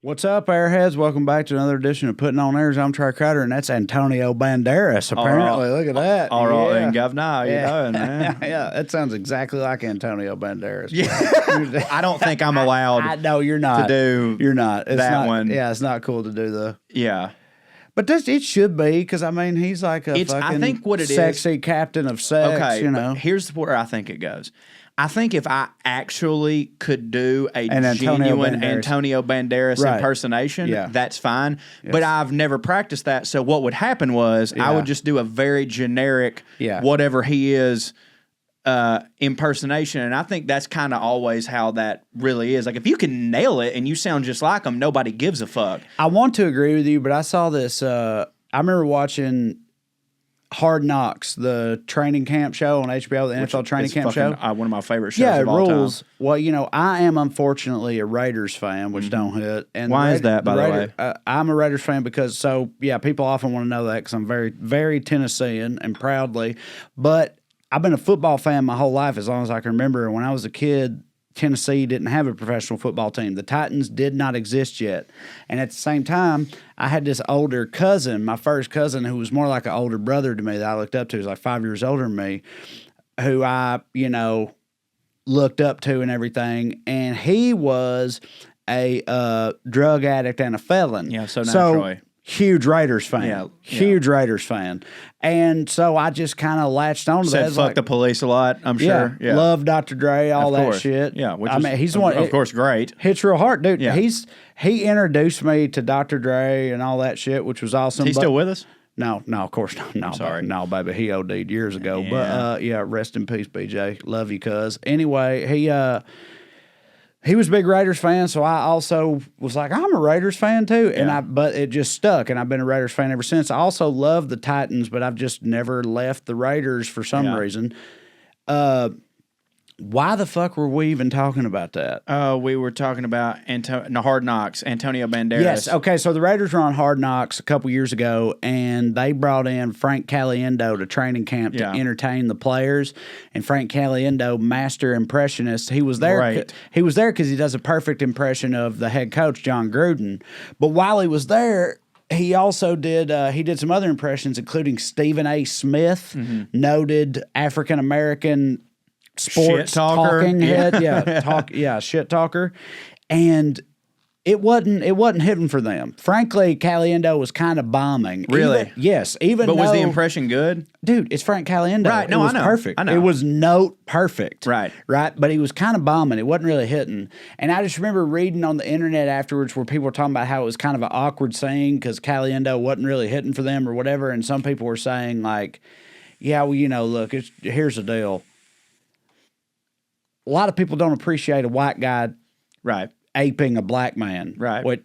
What's up, Airheads? Welcome back to another edition of Puttin On Airs. I'm Trae Crowder, and that's Antonio Banderas, apparently. Look at that. All right, and Governor, how you doing, man? Yeah, that sounds exactly like Antonio Banderas. Yeah. I don't think I'm allowed No, you're not. to do You're not. It's that not, one. Yeah, it's not cool to do the... Yeah. But it should be, because, I mean, he's like a fucking I think what it sexy captain of sex, okay, you know. but here's where I think it goes. I think if I actually could do a genuine Antonio Banderas impersonation, that's fine. Yes. But I've never practiced that. So what would happen was I would just do a very generic, whatever he is, impersonation. And I think that's kind of always how that really is. Like, if you can nail it and you sound just like him, nobody gives a fuck. I want to agree with you, but I saw this. I remember watching Hard Knocks, the training camp show on HBO, the NFL training camp show. One of my favorite shows of all rules. time. Well, you know, I am unfortunately a Raiders fan, which don't hit. And why is that, by the way? I'm a Raiders fan because, people often want to know that because I'm very, very Tennessean and proudly. But I've been a football fan my whole life as long as I can remember. And when I was a kid, Tennessee didn't have a professional football team. The Titans did not exist yet. And at the same time, I had this older cousin, my first cousin, who was more like an older brother to me that I looked up to. He was like 5 years older than me, who I, looked up to and everything. And he was a drug addict and a felon. Yeah, so naturally. Huge Raiders fan. Huge Raiders fan. And so I just kind of latched on to that. Said fuck the police a lot, I'm sure. Yeah. Love Dr. Dre, all that shit. Yeah, he's the one. Of course, great. Hits real hard, dude. Yeah. He introduced me to Dr. Dre and all that shit, which was awesome. Is he still with us? No, of course not. No, sorry. No, baby. He OD'd years ago. Yeah. But, rest in peace, BJ. Love you, cuz. Anyway, he was a big Raiders fan, so I also was like, I'm a Raiders fan too. And but it just stuck, and I've been a Raiders fan ever since. I also love the Titans, but I've just never left the Raiders for some reason. Why the fuck were we even talking about that? We were talking about Hard Knocks, Antonio Banderas. Yes, okay, so the Raiders were on Hard Knocks a couple years ago, and they brought in Frank Caliendo to training camp to entertain the players. And Frank Caliendo, master impressionist, he was there. Right. He was there because he does a perfect impression of the head coach, John Gruden. But while he was there, he also did some other impressions, including Stephen A. Smith, noted African-American sports talking head, shit talker, and it wasn't hidden for them. Frankly, Caliendo was kind of bombing. Really? Even was the impression good? Dude, it's Frank Caliendo. Right? No, it was I know. Perfect. I know. It was note perfect. Right. But he was kind of bombing. It wasn't really hitting. And I just remember reading on the internet afterwards where people were talking about how it was kind of an awkward saying because Caliendo wasn't really hitting for them or whatever. And some people were saying like, "Yeah, well, look, here's the deal." A lot of people don't appreciate a white guy aping a black man. Right. What,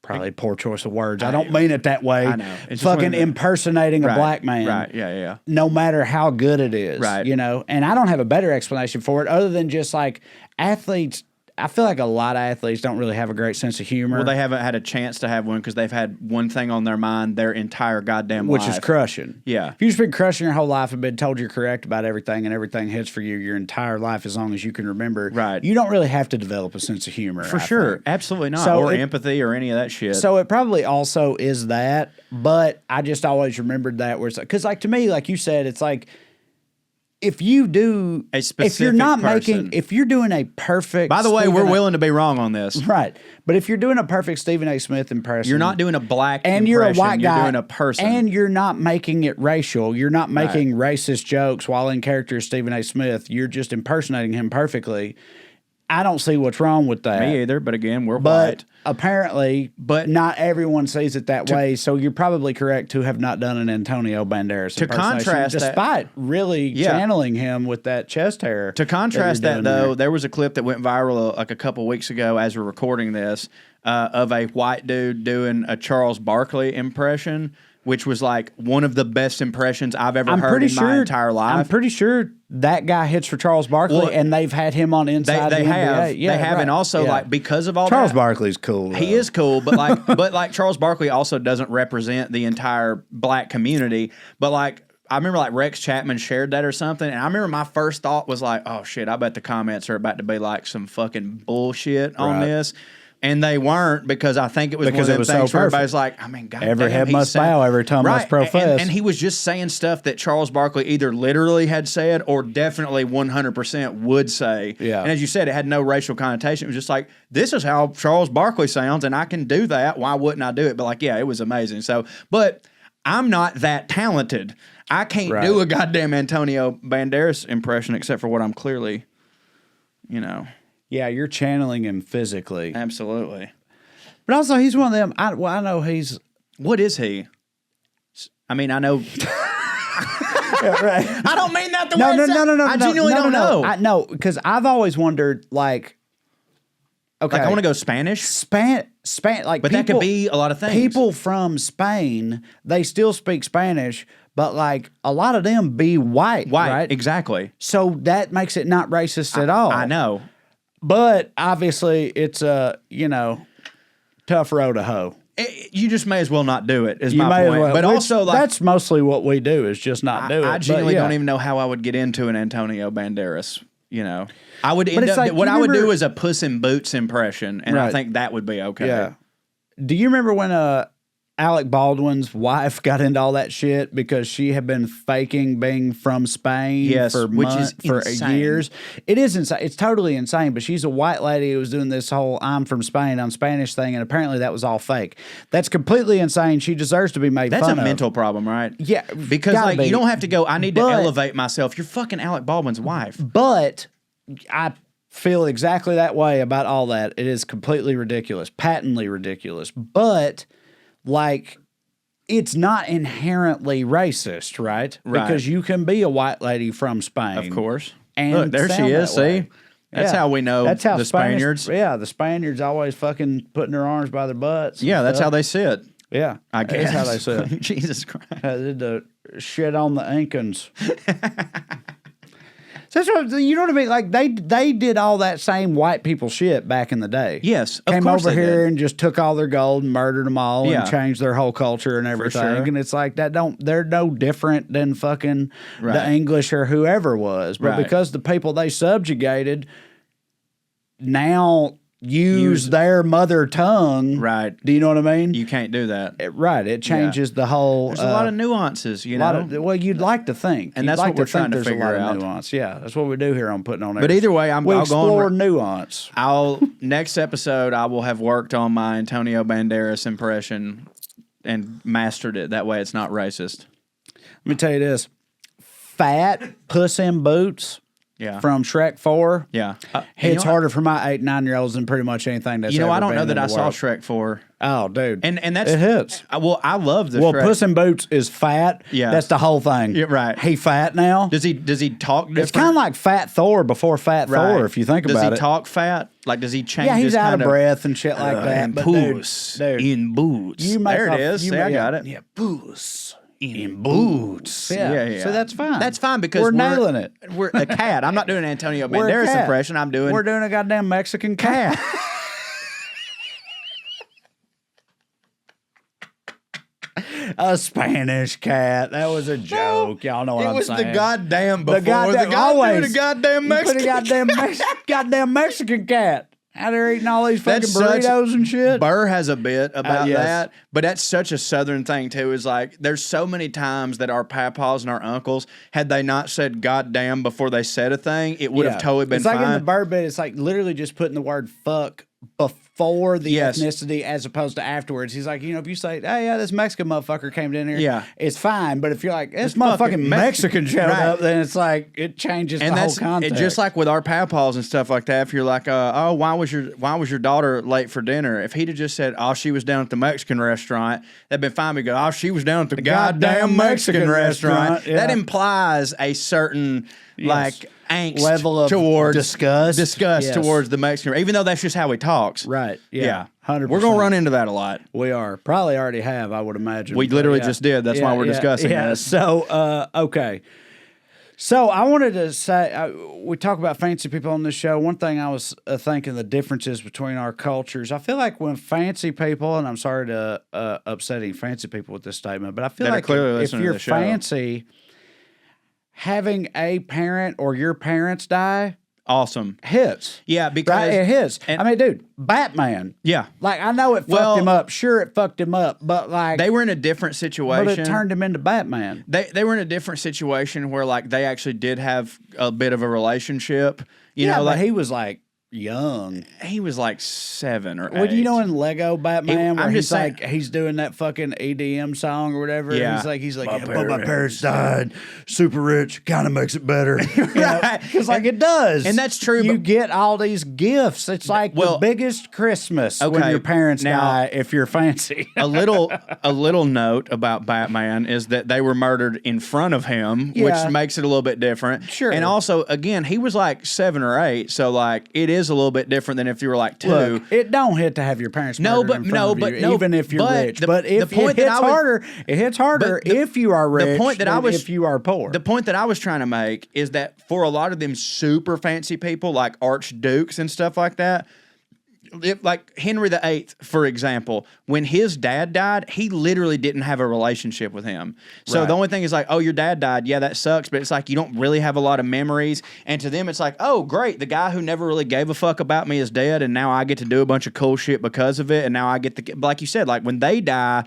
probably poor choice of words. I don't mean it that way. I know. It's fucking impersonating a black man. Right, yeah. No matter how good it is. Right. And I don't have a better explanation for it other than just like athletes. I feel like a lot of athletes don't really have a great sense of humor. Well, they haven't had a chance to have one because they've had one thing on their mind their entire goddamn life. Which is crushing. Yeah. If you've just been crushing your whole life and been told you're correct about everything and everything hits for you your entire life as long as you can remember, you don't really have to develop a sense of humor. For sure. Absolutely not. Or empathy or any of that shit. So it probably also is that, but I just always remembered that where it's like, because like to me, like you said, it's like, if you do a specific if you're not person. if you're doing a perfect By the way, we're willing to be wrong on this. Right. But if you're doing a perfect Stephen A. Smith impression, you're not doing a black and impression, you're a white guy, you're doing a person. And you're not making it racial. You're not making racist jokes while in character as Stephen A. Smith. You're just impersonating him perfectly. I don't see what's wrong with that. Me either, but again, we're white. Apparently, not everyone sees it that way, so you're probably correct to have not done an Antonio Banderas impersonation. Contrast despite really channeling him with that chest hair. To contrast that, though, there was a clip that went viral like a couple weeks ago as we're recording this of a white dude doing a Charles Barkley impression, which was like one of the best impressions I've ever heard in my entire life. I'm pretty sure that guy hits for Charles Barkley, and they've had him on Inside they the have, NBA. Yeah, they have, and also like because of all Charles that, Barkley's cool. He is cool, but like Charles Barkley also doesn't represent the entire black community. But like I remember like Rex Chapman shared that or something, and I remember my first thought was like, oh shit, I bet the comments are about to be like some fucking bullshit on this. And they weren't, because I think it was one of them things where everybody's like, I mean, God every damn, head must bow, every tongue must profess. And he was just saying stuff that Charles Barkley either literally had said or definitely 100% would say. Yeah. And as you said, it had no racial connotation. It was just like, this is how Charles Barkley sounds, and I can do that. Why wouldn't I do it? But like, yeah, it was amazing. So, but I'm not that talented. I can't do a goddamn Antonio Banderas impression except for what I'm clearly, Yeah, you're channeling him physically. Absolutely. But also, he's one of them. I know he's. What is he? I mean, I know. Right. I don't mean that the way it sounds. No. I genuinely don't know. No, because I've always wondered, like, okay, like I want to go Spanish. But that could be a lot of things. People from Spain, they still speak Spanish, but like a lot of them be white, right? Exactly. So that makes it not racist at all. I know. But obviously, it's a tough road to hoe. You just may as well not do it. Is my point. But also, like, that's mostly what we do, is just not do it. I genuinely don't even know how I would get into an Antonio Banderas. I would end up. Like, what I would do is a Puss in Boots impression, and I think that would be okay. Yeah. Do you remember when Alec Baldwin's wife got into all that shit because she had been faking being from Spain for months, for years? It is insane. It's totally insane. But she's a white lady who was doing this whole "I'm from Spain, I'm Spanish" thing, and apparently that was all fake. That's completely insane. She deserves to be made fun of. That's a mental problem, right? Yeah, because like you don't have to go, I need to elevate myself. You're fucking Alec Baldwin's wife. But I feel exactly that way about all that. It is completely ridiculous, patently ridiculous. But like, it's not inherently racist, right? Because you can be a white lady from Spain. Of course. And look, there she is, see? That's how we know the Spaniards. Yeah, the Spaniards always fucking putting their arms by their butts. Yeah, that's how they sit. Yeah. I guess. That's how they sit. Jesus Christ. They did the shit on the Incans. So that's what, you know what I mean? Like, they did all that same white people shit back in the day. Yes, of course over here and just took all their gold and murdered them all and changed their whole culture and everything. Sure. And it's like they're no different than fucking the English or whoever was. But because the people they subjugated now use their mother tongue. Right. Do you know what I mean? You can't do that. It changes the whole... There's a lot of nuances, you know? Well, you'd like to think. And that's what we're trying to figure out. There's a lot of nuance. Yeah, that's what we do here on Putting On Airs. But either way, I'll explore nuance. Next episode, I will have worked on my Antonio Banderas impression and mastered it. That way it's not racist. Let me tell you this. Fat Puss in Boots... Yeah. From Shrek 4. Yeah. It's harder for my 8 and 9-year-olds than pretty much anything that's ever I don't been know that in I the saw world. Shrek 4. Oh, dude. And that's... It hits. I love the Well, Shrek. Puss in Boots is fat. Yeah. That's the whole thing. Yeah, right. He fat now. Does he talk different? It's kind of like Fat Thor before Fat Thor, if you think about it. Does he talk fat? Like, does he change Yeah, he's out of breath breath and shit like that. And But Puss dude, in Boots. There it is. See, I got it. Yeah, Puss in Boots. Yeah. So that's fine. That's fine because we're nailing it. We're a cat. I'm not doing an Antonio Banderas impression. We're doing a goddamn Mexican cat. A Spanish cat. That was a joke. Y'all know what I'm saying. It was the goddamn before. Always. The goddamn Mexican goddamn Mexican cat. Out there eating all these fucking burritos and shit. Burr has a bit about that, but that's such a Southern thing too. Is like there's so many times that our papas and our uncles, had they not said "goddamn" before they said a thing, it would have totally been fine. It's like in the Burr bit. It's like literally just putting the word "fuck" before the ethnicity as opposed to afterwards. He's like, if you say, "Hey, yeah, this Mexican motherfucker came in here," it's fine. But if you're like, "This motherfucking Mexican showed up," then it's like it changes the whole context. Just like with our papas and stuff like that. If you're like, "Oh, why was your daughter late for dinner?" If he'd have just said, "Oh, she was down at the Mexican restaurant," that'd been fine. We go, "Oh, she was down at the goddamn Mexican restaurant." Yeah. That implies a certain like angst level of towards disgust towards the Mexican, even though that's just how he talks. Right. Yeah. 100%. We're gonna run into that a lot. We are probably already have. I would imagine. We literally just did. That's why we're discussing this. So okay. So I wanted to say, we talk about fancy people on this show. One thing I was thinking the differences between our cultures. I feel like when fancy people, and I'm sorry to upset any fancy people with this statement, but I feel like if you're fancy, having a parent or your parents die awesome. Hits. Yeah, because right? It hits. I mean, dude, Batman. Yeah. Like, I know it fucked him up. Sure, it fucked him up, but like they were in a different situation. But it turned him into Batman. They were in a different situation where like they actually did have a bit of a relationship. You know, like he was like young. He was like 7 or 8. Well, you know, in Lego Batman, where he's like he's doing that fucking EDM song or whatever. Yeah, he's like, but my parents died, super rich, kind of makes it better, right? Because like it does, and that's true. You get all these gifts. It's like the biggest Christmas when your parents die. If you're fancy, a little note about Batman is that they were murdered in front of him, which makes it a little bit different. Sure, and also again, he was like 7 or 8, so like it is a little bit different than if you were like 2. Look, it don't hit to have your parents murdered in front of you, even if you're rich. But if it hits harder if you are rich. The point that if you are poor. The point that I was trying to make is that for a lot of them super fancy people like archdukes and stuff like that. Like Henry VIII, for example, when his dad died, he literally didn't have a relationship with him. So the only thing is like, oh, your dad died. Yeah, that sucks. But it's like you don't really have a lot of memories. And to them, it's like, oh, great. The guy who never really gave a fuck about me is dead. And now I get to do a bunch of cool shit because of it. And now I get to, like you said, like when they die,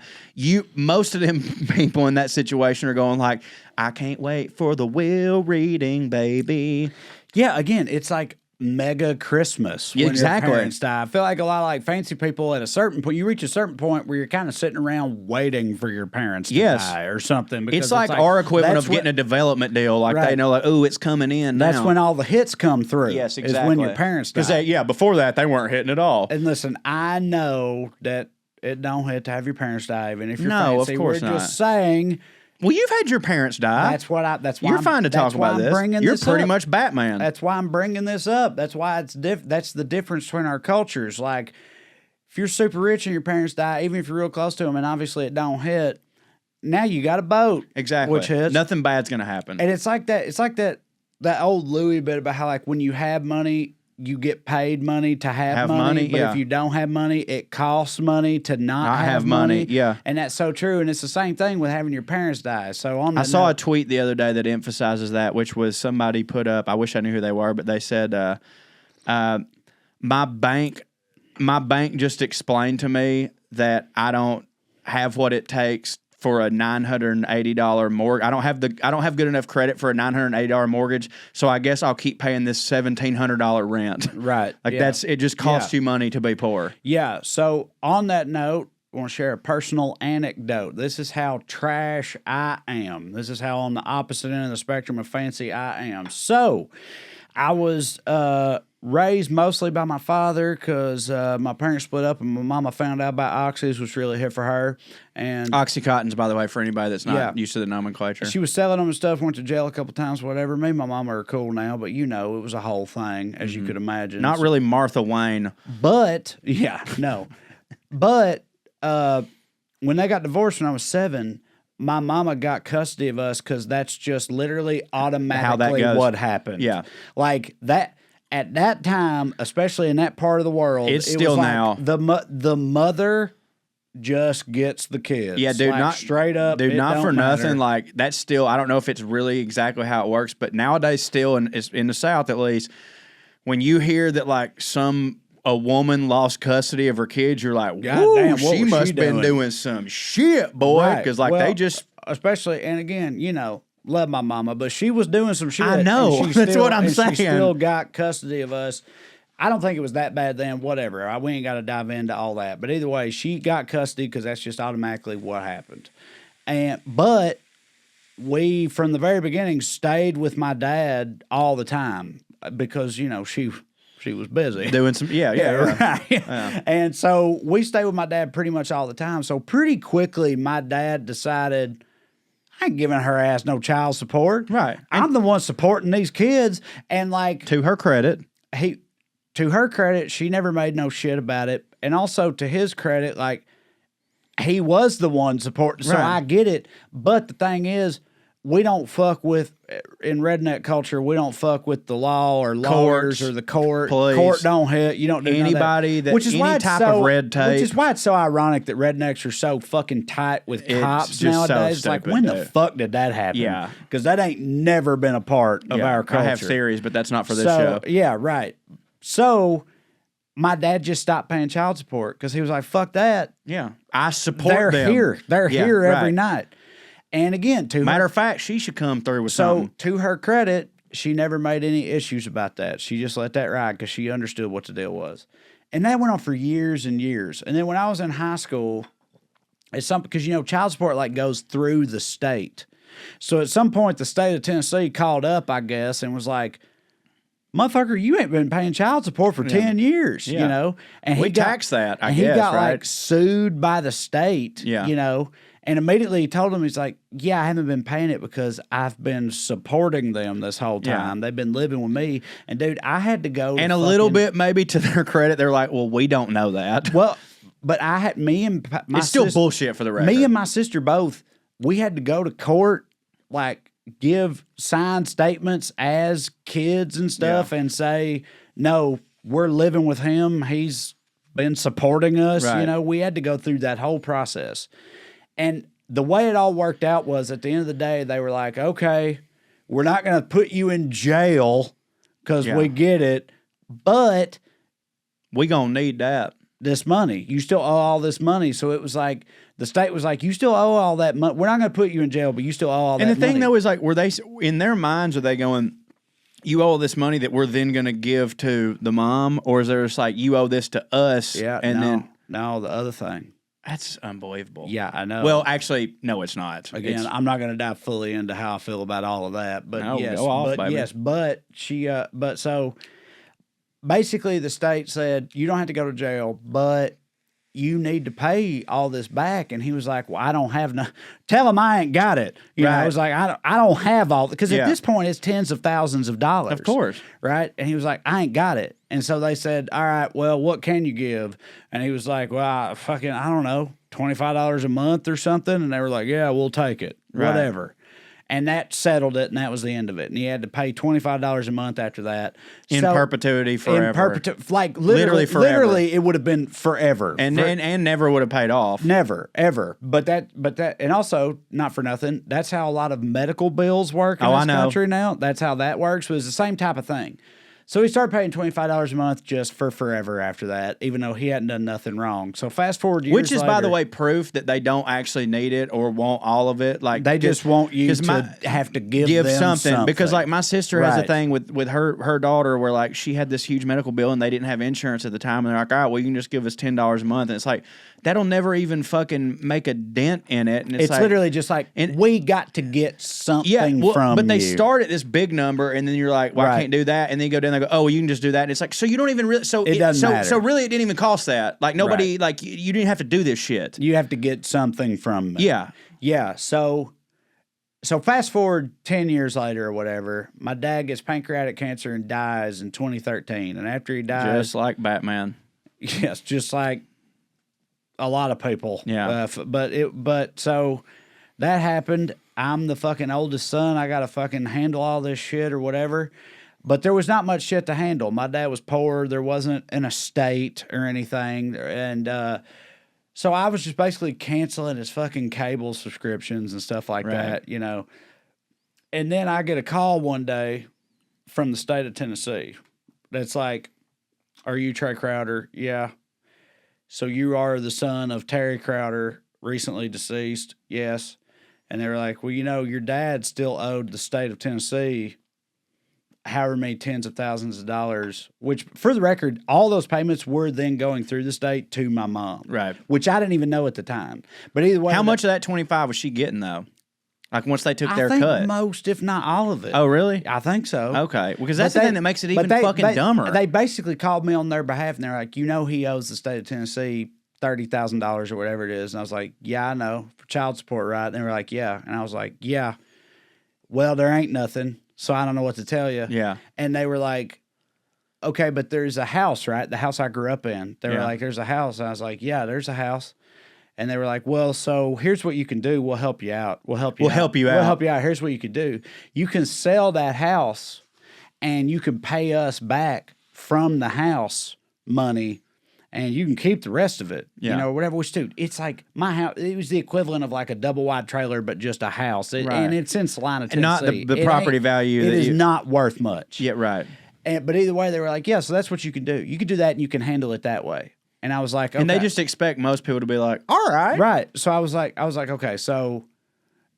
most of them people in that situation are going like, I can't wait for the will reading, baby. Yeah, again, it's like mega Christmas when your parents die. I feel like a lot of like fancy people at a certain point, you reach a certain point where you're kind of sitting around waiting for your parents to die or something. It's like our equivalent of getting a development deal. Like they know like, oh, it's coming in now. That's when all the hits come through. Yes, exactly. Is when your parents die. Because before that, they weren't hitting at all. And listen, I know that it don't hit to have your parents die, even if you're fancy. Of course We're just saying... Well, you've had your parents die. That's why you're fine to talk about this. You're pretty much Batman. That's why I'm bringing this up. That's why that's the difference between our cultures. Like, if you're super rich and your parents die, even if you're real close to them, and obviously it don't hit, now you got a boat. Exactly. Which hits. Nothing bad's gonna happen. And it's like that. It's like that old Louis bit about how like when you have money, you get paid money to have money, but if you don't have money, it costs money to not have money. Yeah, and that's so true. And it's the same thing with having your parents die. So I saw a tweet the other day that emphasizes that, which was somebody put up. I wish I knew who they were, but they said, "My bank just explained to me that I don't have what it takes for a $980 mortgage. I don't have good enough credit for a $980 mortgage, so I guess I'll keep paying this $1,700 rent." Right. Like it just costs you money to be poor. Yeah. So on that note, I want to share a personal anecdote. This is how trash I am. This is how on the opposite end of the spectrum of fancy I am. So I was raised mostly by my father because my parents split up and my mama found out about oxys, which really hit for her. And Oxycontins, by the way, for anybody that's not used to the nomenclature. She was selling them and stuff, went to jail a couple times, whatever. Me and my mama are cool now, but it was a whole thing, as you could imagine. Not really Martha Wayne. But, no. But when they got divorced when I was 7, my mama got custody of us because that's just literally automatically what happened. Yeah. Like that. At that time, especially in that part of the world, it's still was now. The mother just gets the kids. Yeah, dude, like, not straight up. Dude, not for matter. nothing. Like that's still. I don't know if it's really exactly how it works, but nowadays, still in the South at least, when you hear that like a woman lost custody of her kids, you're like, "Whoa, she must have been doing some shit, boy." Because they just, especially, and again, love my mama, but she was doing some shit. I know. That's what I'm saying. She still got custody of us. I don't think it was that bad then, whatever. We ain't got to dive into all that. But either way, she got custody because that's just automatically what happened. But we, from the very beginning, stayed with my dad all the time because, she was busy. Doing some, right. Yeah. And so we stayed with my dad pretty much all the time. So pretty quickly, my dad decided, I ain't giving her ass no child support. Right. I'm the one supporting these kids. And like, to her credit, she never made no shit about it. And also to his credit, like, he was the one supporting. So I get it. But the thing is, we don't fuck with in redneck culture, we don't fuck with the law or lawyers or the court. Police. Court don't hit. You don't do anybody that which is any type of red tape. Which is why it's so ironic that rednecks are so fucking tight with cops nowadays. So like, when the fuck did that happen? Yeah, because that ain't never been a part of our culture. I have theories, but that's not for this show. Yeah, right. So my dad just stopped paying child support because he was like, "Fuck that." Yeah, I support them. Here. They're here every night. And again, matter of fact, she should come through with something. So, to her credit, she never made any issues about that. She just let that ride because she understood what the deal was. And that went on for years and years. And then when I was in high school, it's something because, child support like goes through the state. So at some point, the state of Tennessee called up, I guess, and was like, "Motherfucker, you ain't been paying child support for 10 years, And we tax that, I guess, he got right? like sued by the state, And immediately he told him, he's like, "Yeah, I haven't been paying it because I've been supporting them this whole time. They've been living with me." And dude, I had to go. And a little bit, maybe to their credit, they're like, "Well, we don't know that." Well, but I had me and my it's still bullshit for the record. Me and my sister both, we had to go to court, like give signed statements as kids and stuff, and say, "No, we're living with him. He's been supporting us." Right. We had to go through that whole process. And the way it all worked out was at the end of the day, they were like, "Okay, we're not going to put you in jail because we get it, but we going to need that. This money. You still owe all this money." So it was like, the state was like, "You still owe all that money. We're not going to put you in jail, but you still owe all that money." And the thing, though, is like, were they, in their minds, are they going, "You owe all this money that we're then going to give to the mom," or is there just like, "You owe this to us"? Yeah, and no, the other thing. That's unbelievable. Yeah, I know. Well, actually, no, it's not. Again, I'm not going to dive fully into how I feel about all of that, but no, go off, baby. But she, but so basically, the state said you don't have to go to jail, but you need to pay all this back. And he was like, "Well, I don't have no." Tell him I ain't got it. I was like, I don't have all, because at this point it's tens of thousands of dollars. Of course, right? And he was like, "I ain't got it." And so they said, "All right, well, what can you give?" And he was like, "Well, I don't know, $25 a month or something." And they were like, "Yeah, we'll take it, whatever." And that settled it, and that was the end of it. And he had to pay $25 a month after that. In perpetuity forever. Like literally forever. Literally, it would have been forever. And never would have paid off. Never, ever. But that, and also, not for nothing, that's how a lot of medical bills work in this country now. That's how that works. It was the same type of thing. So he started paying $25 a month just for forever after that, even though he hadn't done nothing wrong. So fast forward years Which is, later, by the way, proof that they don't actually need it or want all of it. Like, they just want you to have to give them something. Because like my sister has a thing with her daughter where like she had this huge medical bill and they didn't have insurance at the time. And they're like, "All right, well, you can just give us $10 a month." And it's like, that'll never even fucking make a dent in it. And it's like, literally just like, we got to get something from but they you. start at this big number, and then you're like, "Well, I can't do that." And then you go down and they go, "Oh, well, you can just do that." And it's like, so you don't even really, so it doesn't matter. So really, it didn't even cost that. Like nobody, like you didn't have to do this shit. You have to get something from me. Yeah. Yeah. So fast forward 10 years later or whatever, my dad gets pancreatic cancer and dies in 2013. And after he dies, just like Batman. Yes, just like a lot of people. Yeah. But so that happened. I'm the fucking oldest son. I got to fucking handle all this shit or whatever. But there was not much shit to handle. My dad was poor. There wasn't an estate or anything. And so I was just basically canceling his fucking cable subscriptions and stuff like that, And then I get a call one day from the state of Tennessee that's like, "Are you Trae Crowder?" "Yeah." "So you are the son of Trae Crowder, recently deceased?" "Yes." And they were like, "Well, your dad still owed the state of Tennessee however many tens of thousands of dollars," which, for the record, all those payments were then going through the state to my mom. Right. Which I didn't even know at the time. But either way. How much of that 25 was she getting, though? Like, once they took their cut? I think most, if not all of it. Oh, really? I think so. Okay. Because that's the thing that makes it even fucking dumber. They basically called me on their behalf, and they're like, he owes the state of Tennessee $30,000 or whatever it is. And I was like, "Yeah, I know. For child support, right?" And they were like, "Yeah." And I was like, "Yeah. Well, there ain't nothing, so I don't know what to tell you." Yeah. And they were like, "Okay, but there's a house, right? The house I grew up in." They were like, "There's a house." And I was like, "Yeah, there's a house." And they were like, well, so here's what you can do. We'll help you out. We'll help you out. Here's what you could do. You can sell that house and you can pay us back from the house money and you can keep the rest of it. You know, whatever we do. It's like my house. It was the equivalent of like a double wide trailer, but just a house. And it's in Salina, Tennessee. And not the property value. It is not worth much. Yeah, right. But either way, they were like, yeah, so that's what you can do. You can do that and you can handle it that way. And I was like, okay. And they just expect most people to be like, all right. Right. So I was like, okay, so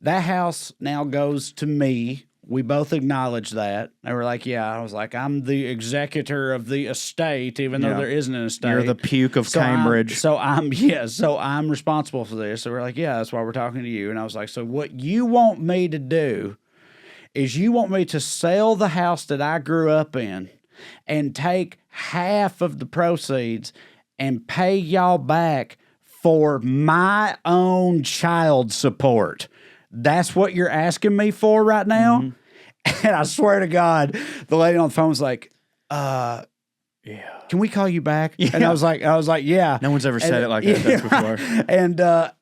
that house now goes to me. We both acknowledge that. They were like, yeah. I was like, I'm the executor of the estate, even though there isn't an estate. You're the puke of Cambridge. So I'm responsible for this. So we're like, yeah, that's why we're talking to you. And I was like, so what you want me to do is you want me to sell the house that I grew up in and take half of the proceeds and pay y'all back for my own child support. That's what you're asking me for right now? Mm-hmm. And I swear to God, the lady on the phone was like, yeah. Can we call you back? Yeah. And I was like, yeah. No one's ever said it like that before.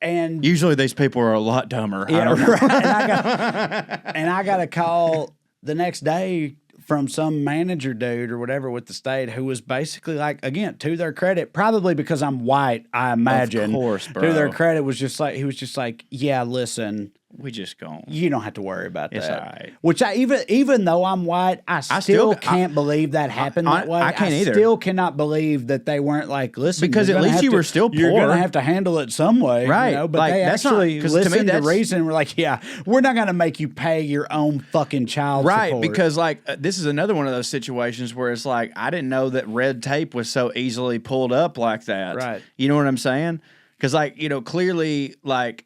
And usually these people are a lot dumber. Yeah, I don't know. Right. And I got a call the next day from some manager dude or whatever with the state who was basically like, again, to their credit, probably because I'm white, I imagine. Of course, bro. To their credit was just like, he was just like, yeah, listen. We just gone. You don't have to worry about that. It's all right. Which even though I'm white, I still can't believe that happened that way. I can't either. I still cannot believe that they weren't like, listen, because at least you were still poor. You're going to have to handle it some way, right? You know? But like, they actually listened to reason. And were like, yeah, we're not going to make you pay your own fucking child support. Right? Because like this is another one of those situations where it's like I didn't know that red tape was so easily pulled up like that. Right? You know what I'm saying? Because like clearly like.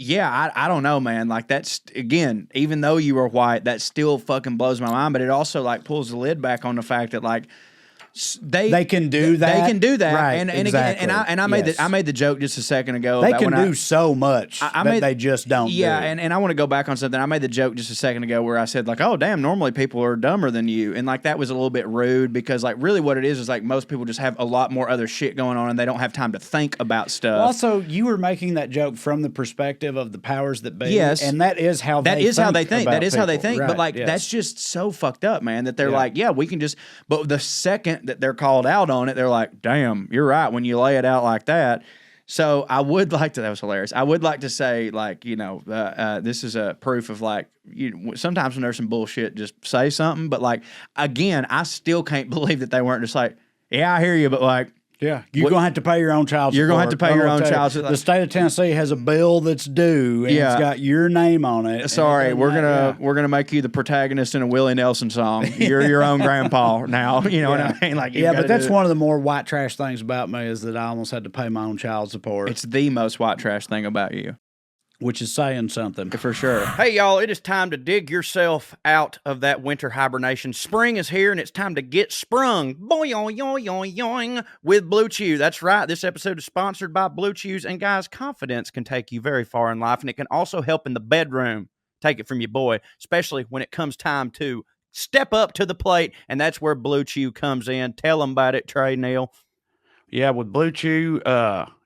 Yeah, I don't know, man. Like that's again, even though you were white, that still fucking blows my mind. But it also like pulls the lid back on the fact that like they can do that. They can do that, right? And exactly. again, and I made the joke just a second ago. They can do so much that they just don't. Yeah, do. And I want to go back on something. I made the joke just a second ago where I said like, oh damn, normally people are dumber than you, and like that was a little bit rude because like really what it is like most people just have a lot more other shit going on and they don't have time to think about stuff. Well, also, you were making that joke from the perspective of the powers that be. Yes, and that is how they think. That is how they think. Right, but like that's just so fucked up, man. That they're like, yeah, we can just. But the second that they're called out on it, they're like, damn, you're right when you lay it out like that. So I would like to, that was hilarious. I would like to say like, this is a proof of like, sometimes when there's some bullshit, just say something. But like, again, I still can't believe that they weren't just like, yeah, I hear you, but like, yeah, you're going to have to pay your own child support. You're going to have to pay your own child support. The state of Tennessee has a bill that's due, and it's got your name on it. Sorry, we're gonna make you the protagonist in a Willie Nelson song. You're your own grandpa now. You know what I mean? Like, but that's one of the more white trash things about me is that I almost had to pay my own child support. It's the most white trash thing about you. Which is saying something. For sure. Hey, y'all, it is time to dig yourself out of that winter hibernation. Spring is here, and it's time to get sprung. Boing, yoing, yoing, yoing, with Blue Chew. That's right. This episode is sponsored by Blue Chews. And, guys, confidence can take you very far in life, and it can also help in the bedroom. Take it from your boy, especially when it comes time to step up to the plate, and that's where Blue Chew comes in. Tell them about it, Trae, Neil. Yeah, with Blue Chew,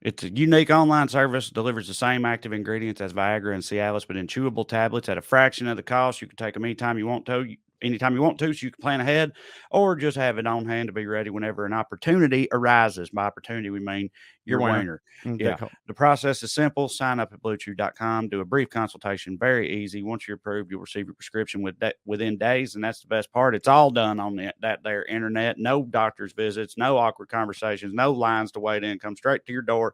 it's a unique online service, delivers the same active ingredients as Viagra and Cialis, but in chewable tablets at a fraction of the cost. You can take them anytime you want to, so you can plan ahead or just have it on hand to be ready whenever an opportunity arises. By opportunity, we mean your wiener. Okay, yeah, cool. The process is simple. Sign up at BlueChew.com, do a brief consultation, very easy. Once you're approved, you'll receive your prescription within days, and that's the best part. It's all done on that there internet. No doctor's visits, no awkward conversations, no lines to wait in. Come straight to your door,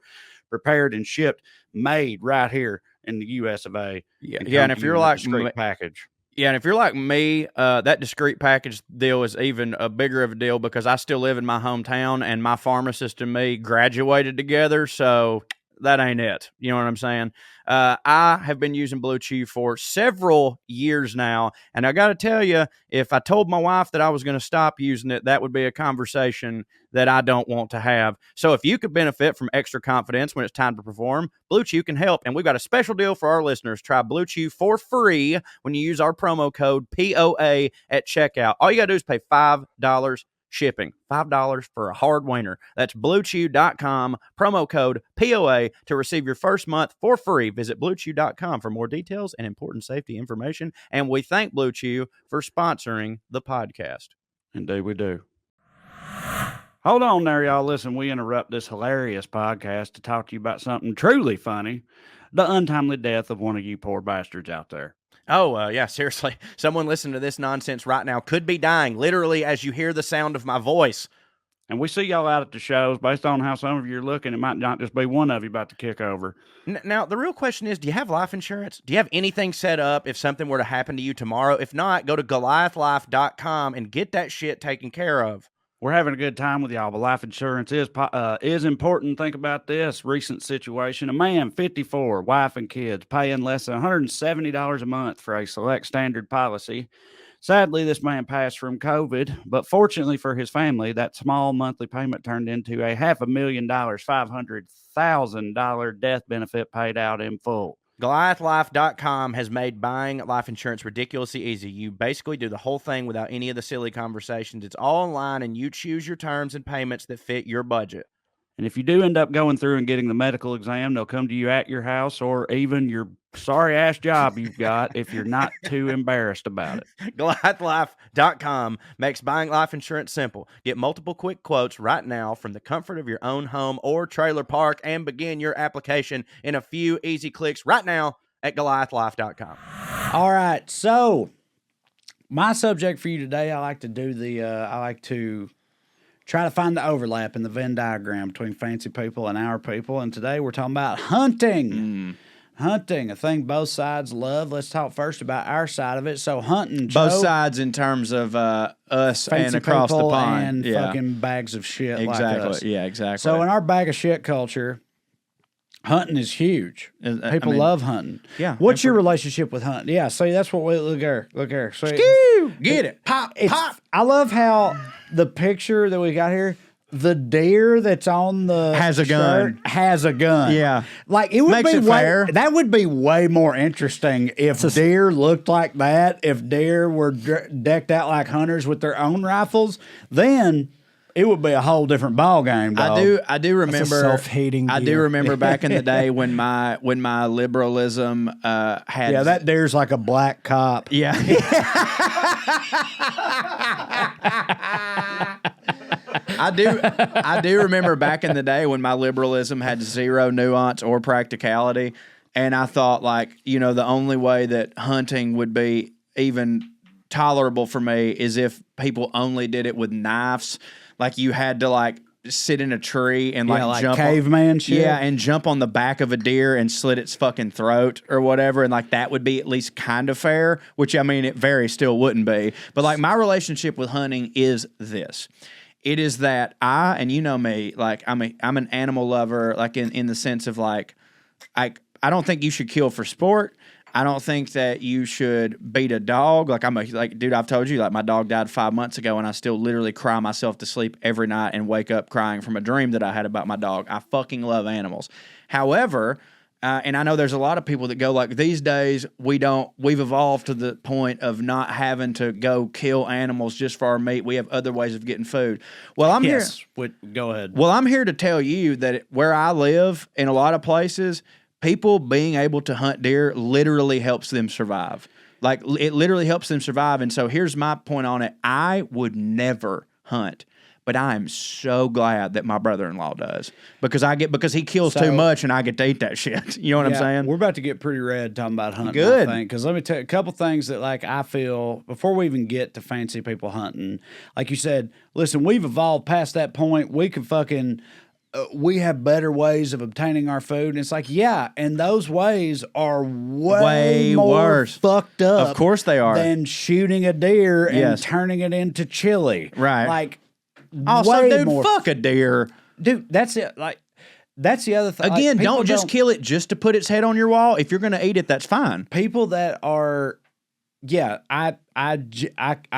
prepared and shipped, made right here in the U.S. of A. Yeah, and if you're like discreet package. Yeah, and if you're like me, that discreet package deal is even a bigger of a deal because I still live in my hometown and my pharmacist and me graduated together, so that ain't it. You know what I'm saying? I have been using Blue Chew for several years now, and I got to tell you, if I told my wife that I was going to stop using it, that would be a conversation that I don't want to have. So if you could benefit from extra confidence when it's time to perform, Blue Chew can help, and we've got a special deal for our listeners. Try Blue Chew for free when you use our promo code POA at checkout. All you got to do is pay $5 shipping. $5 for a hard wiener. That's BlueChew.com, promo code POA to receive your first month for free. Visit BlueChew.com for more details and important safety information. And we thank Blue Chew for sponsoring the podcast. Indeed, we do. Hold on there, y'all. Listen, we interrupt this hilarious podcast to talk to you about something truly funny: the untimely death of one of you poor bastards out there. Oh, yeah, seriously. Someone listening to this nonsense right now could be dying, literally, as you hear the sound of my voice. And we see y'all out at the shows. Based on how some of you are looking, it might not just be one of you about to kick over. Now, the real question is, do you have life insurance? Do you have anything set up if something were to happen to you tomorrow? If not, go to GoliathLife.com and get that shit taken care of. We're having a good time with y'all, but life insurance is important. Think about this recent situation. A man, 54, wife and kids, paying less than $170 a month for a select standard policy. Sadly, this man passed from COVID, but fortunately for his family, that small monthly payment turned into a $500,000, $500,000 death benefit paid out in full. GoliathLife.com has made buying life insurance ridiculously easy. You basically do the whole thing without any of the silly conversations. It's all online, and you choose your terms and payments that fit your budget. And if you do end up going through and getting the medical exam, they'll come to you at your house or even your sorry-ass job you've got if you're not too embarrassed about it. GoliathLife.com makes buying life insurance simple. Get multiple quick quotes right now from the comfort of your own home or trailer park and begin your application in a few easy clicks right now at GoliathLife.com. All right, so my subject for you today, I like to try to find the overlap in the Venn diagram between fancy people and our people. And today we're talking about hunting. Hunting, a thing both sides love. Let's talk first about our side of it. So hunting, Joe, both sides in terms of us and across the pond. And fucking bags of shit exactly. like us. Yeah, exactly. So in our bag of shit culture, hunting is huge. People love hunting. Yeah. What's your relationship with hunting? Yeah, so that's what we look here. So get it. Pop. I love how the picture that we got here, the deer that's on the has a gun. Has a gun. Yeah. Like it would Makes be it fair. That would be way more interesting if deer looked like that, if deer were decked out like hunters with their own rifles, then it would be a whole different ball game, dog. I do remember self-hating deer. I do remember back in the day when my liberalism had that deer's like a black cop. Yeah. I do remember back in the day when my liberalism had zero nuance or practicality, and I thought, like, you know, the only way that hunting would be even tolerable for me is if people only did it with knives. Like, you had to, like, sit in a tree and like jump caveman shit. Yeah, and jump on the back of a deer and slit its fucking throat or whatever, and like that would be at least kind of fair, which I mean it very still wouldn't be. But like my relationship with hunting is this. It is that and you know me, like I'm an animal lover, like in the sense of like I don't think you should kill for sport. I don't think that you should beat a dog. Like dude, I've told you, like my dog died 5 months ago and I still literally cry myself to sleep every night and wake up crying from a dream that I had about my dog. I fucking love animals. However, and I know there's a lot of people that go like, these days we've evolved to the point of not having to go kill animals just for our meat. We have other ways of getting food. Well, Go ahead. Well, I'm here to tell you that where I live in a lot of places, people being able to hunt deer literally helps them survive. Like, it literally helps them survive. And so here's my point on it. I would never hunt, but I am so glad that my brother-in-law does because he kills too much and I get to eat that shit. You know what I'm saying? We're about to get pretty red talking about hunting. Good. Because let me tell you a couple things that, like, I feel before we even get to fancy people hunting. Like you said, listen, we've evolved past that point. We can fucking... we have better ways of obtaining our food. And it's like, yeah, and those ways are way more worse. Fucked up. Of course they are. Than shooting a deer and turning it into chili. Right. Like, also, dude, fuck a deer. Dude, that's it. Like, that's the other thing. Again, like, don't just kill it just to put its head on your wall. If you're going to eat it, that's fine. People that are... Yeah, I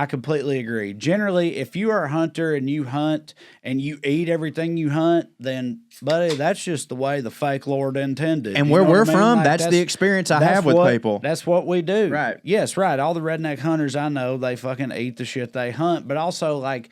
completely agree. Generally, if you are a hunter and you hunt and you eat everything you hunt, then, buddy, that's just the way the fake Lord intended. And where we're from, like, that's the experience I have with people. That's what we do. Right. Yes, right. All the redneck hunters I know, they fucking eat the shit they hunt. But also, like,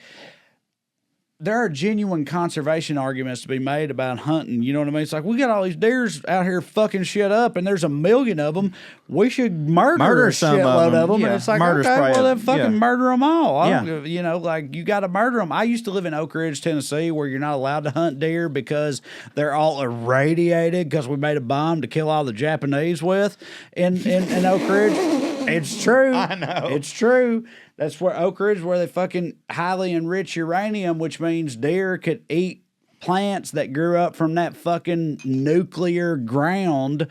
there are genuine conservation arguments to be made about hunting. You know what I mean? It's like, we got all these deers out here fucking shit up, and there's a million of them. We should murder a shitload of them. Yeah. And it's like, Murder's okay, well, then fucking yeah. murder them all. Yeah. You know, like, you got to murder them. I used to live in Oak Ridge, Tennessee, where you're not allowed to hunt deer because they're all irradiated because we made a bomb to kill all the Japanese with in Oak Ridge. It's true. I know. It's true. That's where Oak Ridge, where they fucking highly enrich uranium, which means deer could eat plants that grew up from that fucking nuclear ground.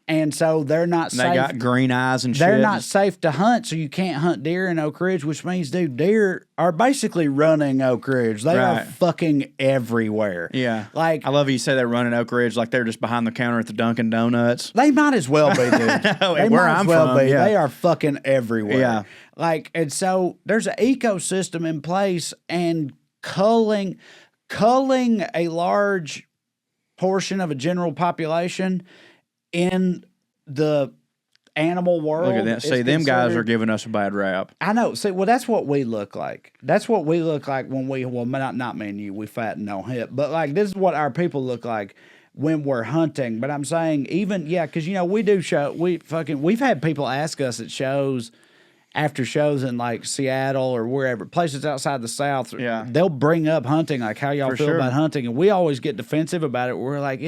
And so they're not safe. They got green eyes and shit. They're not safe to hunt, so you can't hunt deer in Oak Ridge, which means, dude, deer are basically running Oak Ridge. They are fucking everywhere. Yeah. Like, I love how you say they're running Oak Ridge like they're just behind the counter at the Dunkin' Donuts. they might as well be, dude. They where might as I'm well from, be. yeah. They are fucking everywhere. Yeah. Like, and so there's an ecosystem in place, and culling a large portion of a general population in the animal world. Look at that. See, them guys are giving us a bad rap. I know. See, well, that's what we look like. That's what we look like when not me and you, we fat and no hip, but like, this is what our people look like when we're hunting. But I'm saying, even, because, you know, we do we've had people ask us at shows, after shows in like Seattle or wherever, places outside the South, they'll bring up hunting, like how y'all feel about hunting. And we always get defensive about it. We're like,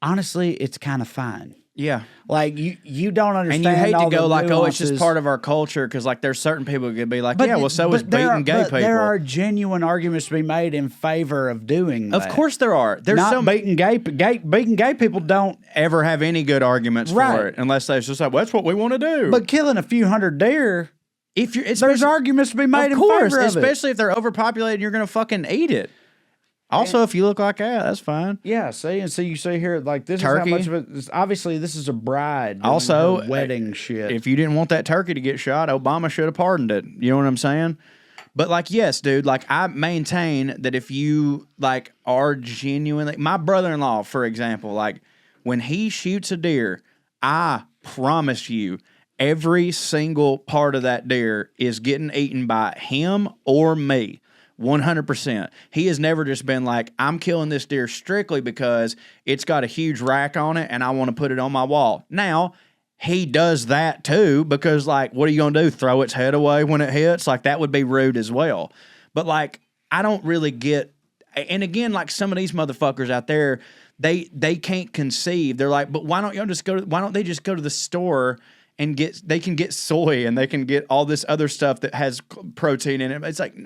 honestly, it's kind of fine. Yeah. Like, you don't understand. And you hate to go like, nuances. oh, it's just part of our culture, because like there's certain people who could be like, so is beating gay people. There are genuine arguments to be made in favor of doing that. Of course there are. There's not beating gay people don't ever have any good arguments for it, unless they just like, well, that's what we want to do. But killing a few hundred deer, there's arguments to be made in favor of it. Especially if they're overpopulated and you're going to fucking eat it. Also, if you look like that, that's fine. Yeah, see, and so you see here, like, this turkey. is how much of it. Obviously, this is a bride. Also, wedding shit. If you didn't want that turkey to get shot, Obama should have pardoned it. You know what I'm saying? But like, yes, dude. Like, I maintain that if you like are genuinely, my brother-in-law, for example, like when he shoots a deer, I promise you, every single part of that deer is getting eaten by him or me. 100%. He has never just been like, I'm killing this deer strictly because it's got a huge rack on it and I want to put it on my wall. Now, he does that too because, like, what are you going to do? Throw its head away when it hits? Like, that would be rude as well. But, like, I don't really get... And again, like, some of these motherfuckers out there, they can't conceive. They're like, but why don't they just go to the store and they can get soy and they can get all this other stuff that has protein in it. It's like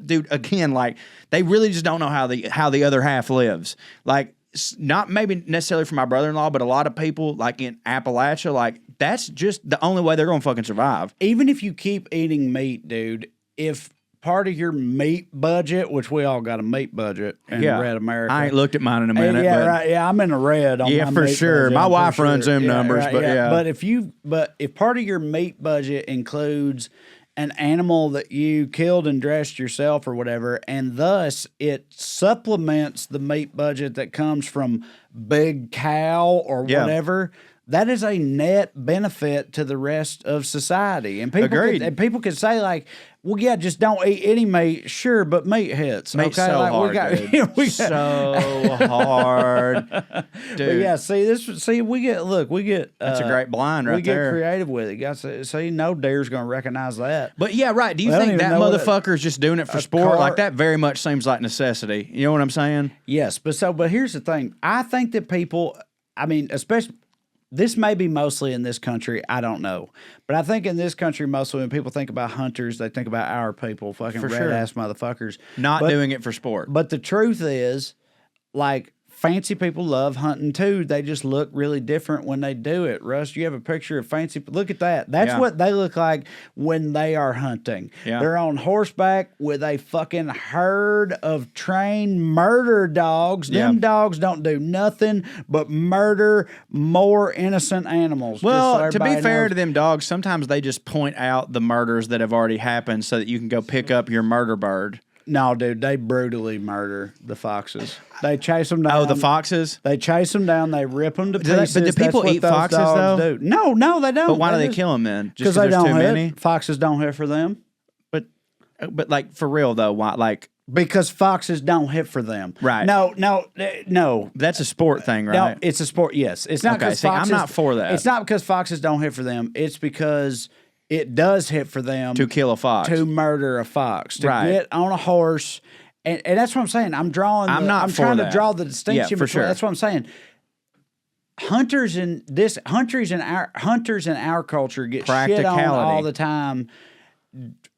dude, again, like, they really just don't know how the other half lives. Like, not maybe necessarily for my brother-in-law, but a lot of people like in Appalachia, like, that's just the only way they're going to fucking survive. Even if you keep eating meat, dude, if part of your meat budget, which we all got a meat budget in Red America. I ain't looked at mine in a minute. Yeah, I'm in the red on my for meat sure. budget, My wife runs them numbers, But if part of your meat budget includes an animal that you killed and dressed yourself or whatever, and thus it supplements the meat budget that comes from big cow or whatever, that is a net benefit to the rest of society. And people could say, like, well, yeah, just don't eat any meat. Sure, but meat hits. Meat's okay? so like, hard, so hard, dude. But yeah, we get. That's a great blind right there. We get creative with it. See, no deer's going to recognize that. But yeah, right. Do you think that motherfucker's just doing it for sport? Like, that very much seems like necessity. You know what I'm saying? Yes, but here's the thing. I think that people, I mean, especially... This may be mostly in this country. I don't know. But I think in this country, mostly when people think about hunters, they think about our people, fucking red-ass motherfuckers. Not doing it for sport. But the truth is, like, fancy people love hunting too. They just look really different when they do it. Russ, you have a picture of fancy... Look at that. That's what they look like when they are hunting. Yeah. They're on horseback with a fucking herd of trained murder dogs. Yeah. Them dogs don't do nothing but murder more innocent animals. Well, to be fair to them dogs, sometimes they just point out the murders that have already happened so that you can go pick up your murder bird. No, dude, they brutally murder the foxes. They chase them down. Oh, the foxes? They chase them down. They rip them to pieces. But do people eat foxes, though? Do. No, they don't. But why do they kill them then? Because they don't hit. Foxes don't hit for them. But like, for real, though, why? Like, Because foxes don't hit for them. Right. No. That's a sport thing, right? No, it's a sport, yes. It's not because foxes... I'm not for that. It's not because foxes don't hit for them. It's because it does hit for them. To kill a fox. To murder a fox. To get on a horse. And that's what I'm saying. I'm trying to draw the distinction. Yeah, for sure. That's what I'm saying. Hunters in our culture get shit on all the time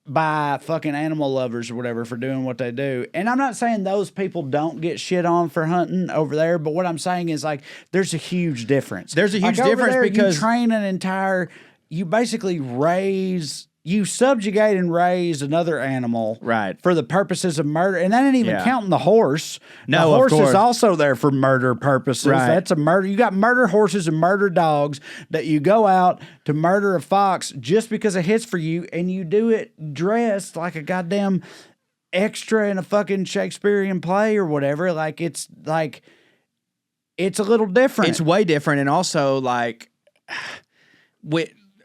by fucking animal lovers or whatever for doing what they do. And I'm not saying those people don't get shit on for hunting over there, but what I'm saying is like there's a huge difference. There's a huge difference there, because you train you basically you subjugate and raise another animal for the purposes of murder. And that ain't even counting the horse. No, the horse of course. is also there for murder purposes. Right. That's a murder. You got murder horses and murder dogs that you go out to murder a fox just because it hits for you, and you do it dressed like a goddamn extra in a fucking Shakespearean play or whatever. It's a little different. It's way different. And also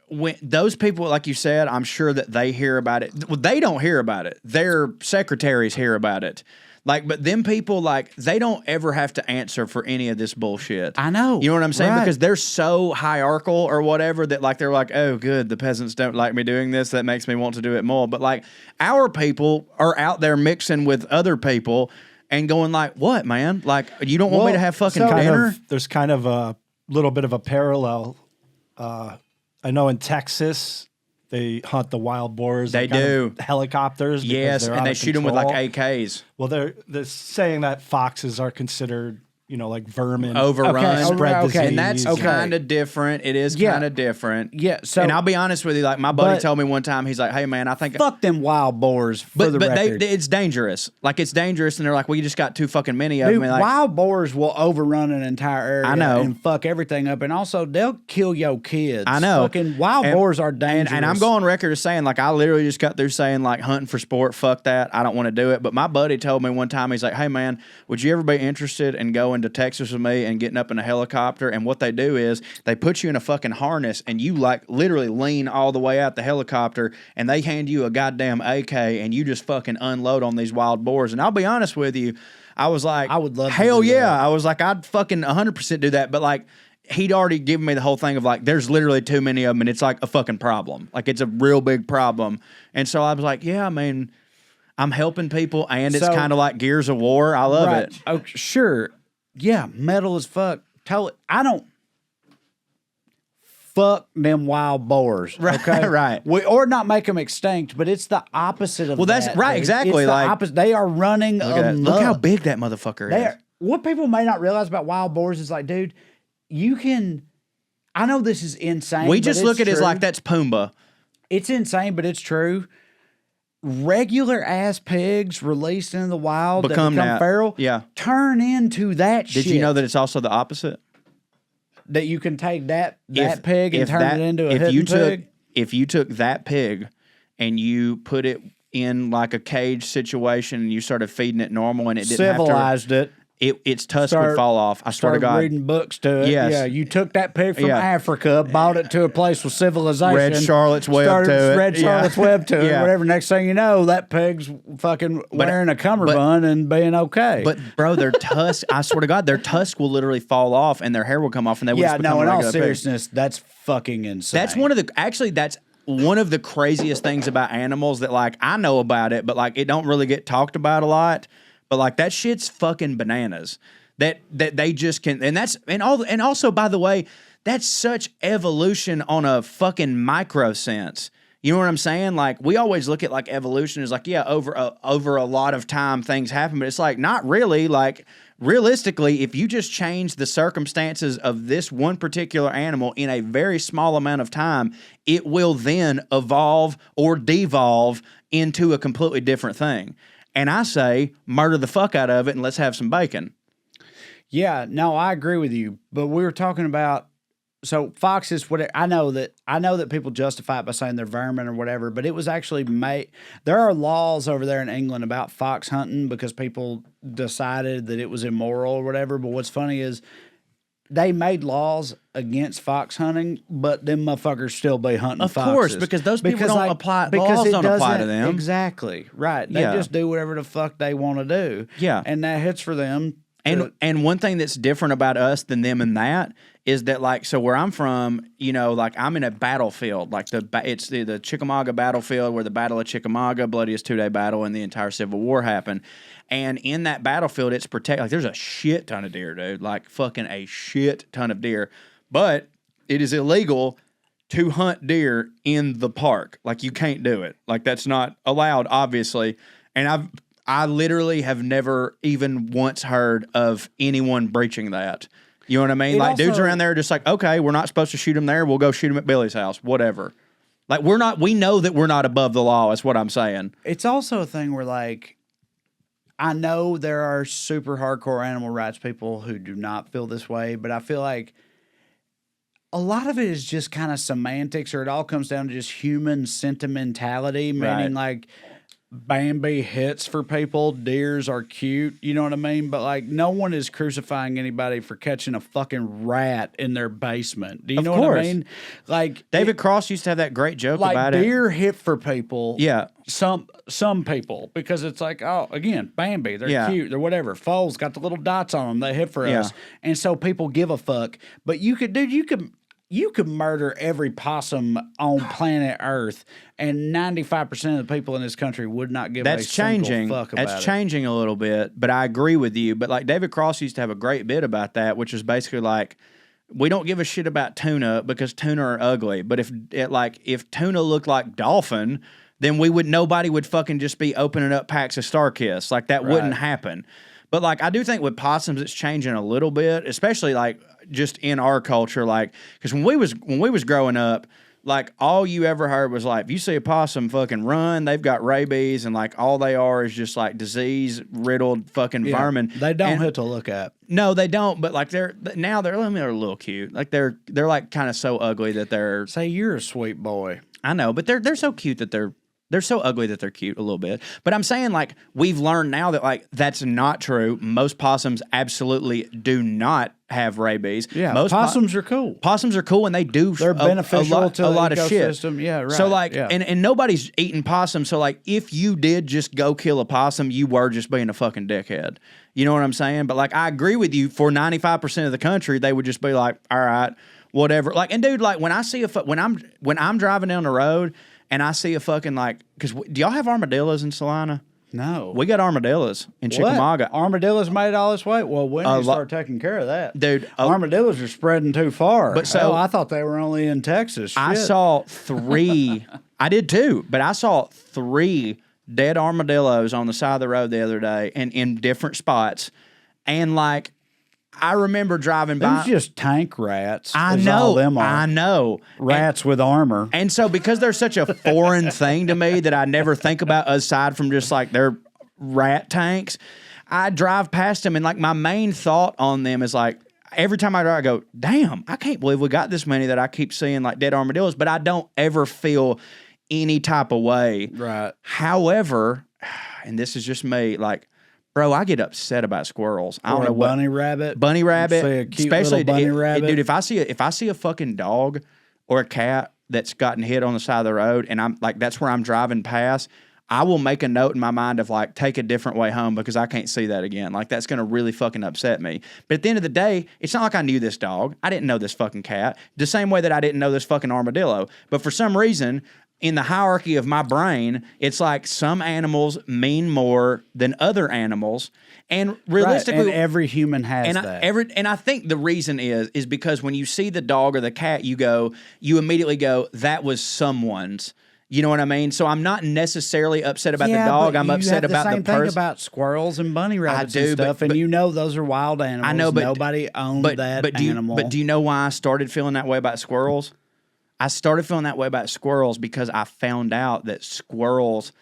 when those people, like you said, I'm sure that they hear about it. Well, they don't hear about it. Their secretaries hear about it. But them people, they don't ever have to answer for any of this bullshit. I know. You know what I'm saying? Right. Because they're so hierarchical or whatever that they're like, oh, good, the peasants don't like me doing this. That makes me want to do it more. But our people are out there mixing with other people and going what, man? You don't want me to have fucking dinner? There's kind of a little bit of a parallel. I know in Texas, they hunt the wild boars. They do. Helicopters. Yes, and they shoot them with AKs. Well, they're saying that foxes are considered, vermin. Overrun. Spread disease. And that's kind of different. It is kind of different. Yeah. So, and I'll be honest with you, my buddy told me one time, he's like, hey, man, I think... Fuck them wild boars for the record. It's dangerous. It's dangerous, and they're like, well, you just got too fucking many of them. Wild boars will overrun an entire area I know. And fuck everything up. And also, they'll kill your kids. I know. Fucking wild boars are dangerous. And I'm going record as saying, I literally just got through saying, hunting for sport, fuck that. I don't want to do it. But my buddy told me one time, he's like, hey, man, would you ever be interested in going to Texas with me and getting up in a helicopter? And what they do is they put you in a fucking harness and you literally lean all the way out the helicopter, and they hand you a goddamn AK and you just fucking unload on these wild boars. And I'll be honest with you, I was like, I would love hell to do yeah. that. I was like, I'd fucking 100% do that. But he'd already given me the whole thing of there's literally too many of them, and it's a fucking problem. It's a real big problem. And so I was like, yeah, I mean, I'm helping people, and it's kind of like Gears of War. I love it. Oh, sure. Yeah, metal as fuck. Totally. I don't fuck them wild boars. Okay? Right. Or not make them extinct, but it's the opposite of that. Well, that's right, exactly. It's the opposite. They are running amok. Look how big that motherfucker is. What people may not realize about wild boars is dude, you can... I know this is insane. We just look at it as that's Pumbaa. It's insane, but it's true. Regular ass pigs released into the wild become feral, turn into that shit. Did you know that it's also the opposite? That you can take that pig and turn it into a hidden pig? If you took that pig and you put it in a cage situation and you started feeding it normal and it didn't civilized have to... Its tusk would fall off. I swear to God. Reading books to it. Yes. Yeah, you took that pig from Africa, bought it to a place with civilization. Red Charlotte's Web to it. Red Charlotte's Web to it. Whatever. Next thing you know, that pig's fucking wearing a cummerbund and being okay. But, bro, their tusk, I swear to God, their tusk will literally fall off and their hair will come off and they will just become a regular pig. In all seriousness, that's fucking insane. That's one of the craziest things about animals that, I know about it, but, it don't really get talked about a lot. But that shit's fucking bananas. That they just can, and also by the way, that's such evolution on a fucking micro sense. You know what I'm saying? We always look at evolution as over a lot of time things happen, but it's not really. Realistically, if you just change the circumstances of this one particular animal in a very small amount of time, it will then evolve or devolve into a completely different thing. And I say, murder the fuck out of it and let's have some bacon. Yeah, no, I agree with you. But we were talking about, so foxes, I know that people justify it by saying they're vermin or whatever, but it was actually there are laws over there in England about fox hunting because people decided that it was immoral or whatever. But what's funny is they made laws against fox hunting, but them motherfuckers still be hunting foxes. Of course, because those people don't apply. Laws don't apply to them. Exactly. Right. They just do whatever the fuck they want to do. Yeah. And that hits for them. And one thing that's different about us than them in that is that, like, so where I'm from, you know, like I'm in a battlefield, like it's the Chickamauga battlefield where the Battle of Chickamauga, bloodiest 2-day battle in the entire Civil War happened. And in that battlefield, it's protected. Like, there's a shit ton of deer, dude. Like, fucking a shit ton of deer. But it is illegal to hunt deer in the park. Like, you can't do it. Like, that's not allowed, obviously. And I literally have never even once heard of anyone breaching that. You know what I mean? Like, dudes around there are just like, okay, we're not supposed to shoot them there. We'll go shoot them at Billy's house, whatever. Like, we know that we're not above the law, is what I'm saying. It's also a thing where, like, I know there are super hardcore animal rights people who do not feel this way, but I feel like a lot of it is just kind of semantics, or it all comes down to just human sentimentality, meaning like Bambi hits for people, deers are cute, you know what I mean? But like, no one is crucifying anybody for catching a fucking rat in their basement. Do you know what I mean? Like, David Cross used to have that great joke about it. Like, deer hit for people. Yeah. Some people, because it's like, oh, again, Bambi, they're cute, they're whatever. Foals got the little dots on them, they hit for us. And so people give a fuck. But you could murder every possum on planet Earth, and 95% of the people in this country would not give a single fuck about it. That's changing a little bit, but I agree with you. But like, David Cross used to have a great bit about that, which is basically like, we don't give a shit about tuna because tuna are ugly. But if tuna looked like dolphin, then nobody would fucking just be opening up packs of Starkiss. Like, that wouldn't happen. But like, I do think with possums, it's changing a little bit, especially like just in our culture. Like, because when we was growing up, like, all you ever heard was like, if you see a possum, fucking run. They've got rabies, and like all they are is just like disease riddled fucking vermin. They don't hit to look at. No, they don't. But like, they're a little cute. Like, they're like kind of so ugly that they're. Say you're a sweet boy. I know, but they're so cute that they're so ugly that they're cute a little bit. But I'm saying, like, we've learned now that, like, that's not true. Most possums absolutely do not have rabies. Yeah, most possums are cool. Possums are cool, and they're beneficial to a lot of shit. Yeah, right. So, like, and nobody's eating possum. So, like, if you did just go kill a possum, you were just being a fucking dickhead. You know what I'm saying? But, like, I agree with you. For 95% of the country, they would just be like, all right, whatever. Like, and dude, like, when I see when I'm driving down the road and I see a fucking, like, because do y'all have armadillos in Salina? No. We got armadillos in Chickamauga. Armadillos made it all this way? Well, when did you start taking care of that? Dude. Armadillos are spreading too far. But so I thought they were only in Texas. Shit. I saw 3. I did too, but I saw 3 dead armadillos on the side of the road the other day, and in different spots. And, like, I remember driving by. Them's just tank rats. I know. All them are. I know. Rats with armor. And so, because they're such a foreign thing to me that I never think about aside from just like they're rat tanks, I drive past them, and like my main thought on them is like, every time I drive, I go, damn, I can't believe we got this many that I keep seeing like dead armadillos, but I don't ever feel any type of way. Right. However, and this is just me, like, bro, I get upset about squirrels. I don't know what bunny rabbit. Bunny rabbit, say a cute especially bunny rabbit. Dude. If I see a fucking dog or a cat that's gotten hit on the side of the road, and I'm like, that's where I'm driving past, I will make a note in my mind of like, take a different way home because I can't see that again. Like, that's gonna really fucking upset me. But at the end of the day, it's not like I knew this dog. I didn't know this fucking cat. The same way that I didn't know this fucking armadillo. But for some reason, in the hierarchy of my brain, it's like some animals mean more than other animals. And realistically, right. And every human has that. And I think the reason is because when you see the dog or the cat, you immediately go, that was someone's. You know what I mean? So I'm not necessarily upset about the dog. I'm upset about the person. You have the same thing about squirrels and bunny rabbits and stuff, and you know those are wild animals. I know, but nobody owned that animal. But do you know why I started feeling that way about squirrels? I started feeling that way about squirrels because I found out that squirrels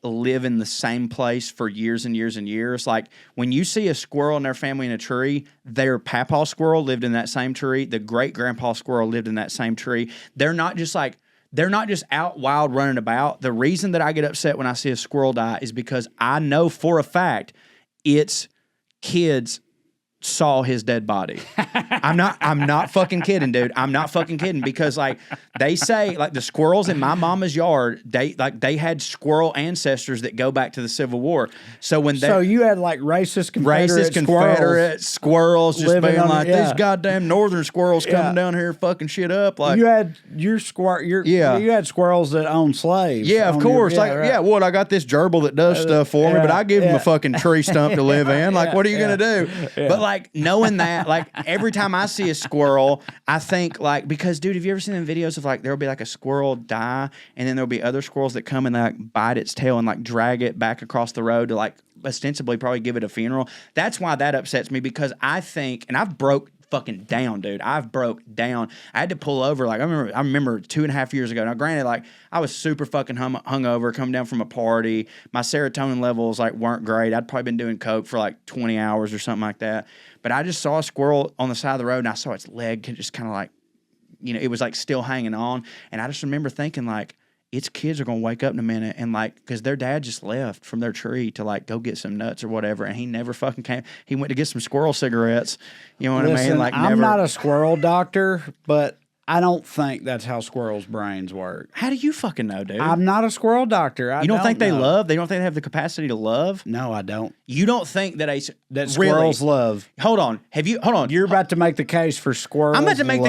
live in the same place for years and years and years. Like, when you see a squirrel and their family in a tree, their papaw squirrel lived in that same tree. The great-grandpa squirrel lived in that same tree. They're not just out wild running about. The reason that I get upset when I see a squirrel die is because I know for a fact its kids saw his dead body. I'm not fucking kidding, dude. I'm not fucking kidding, because like they say, like the squirrels in my mama's yard, they had squirrel ancestors that go back to the Civil War. So when they, so you had like racist Confederate squirrels just being like, these goddamn northern squirrels coming down here fucking shit up. Like you had you had squirrels that owned slaves. Yeah, of course. What, I got this gerbil that does stuff for me, but I give him a fucking tree stump to live in. Like, what are you gonna do? Yeah. But like knowing that, like every time I see a squirrel, I think like, because dude, have you ever seen them videos of like there'll be like a squirrel die and then there'll be other squirrels that come and like bite its tail and like drag it back across the road to like ostensibly probably give it a funeral. That's why that upsets me, because I think, and I've broke fucking down, dude. I've broke down. I had to pull over. Like I remember 2.5 years ago. Now, granted, like I was super fucking hungover, coming down from a party. My serotonin levels like weren't great. I'd probably been doing coke for like 20 hours or something like that. But I just saw a squirrel on the side of the road, and I saw its leg just kind of like, it was like still hanging on. And I just remember thinking like, its kids are going to wake up in a minute, and like, because their dad just left from their tree to like go get some nuts or whatever, and he never fucking came. He went to get some squirrel cigarettes. You know what I mean? Like, I'm not a squirrel doctor, but I don't think that's how squirrels' brains work. How do you fucking know, dude? I'm not a squirrel doctor. You don't think they love? They don't think they have the capacity to love? No, I don't. You don't think that squirrels love? Hold on. Hold on. You're about to make the case for squirrels. I'm about to make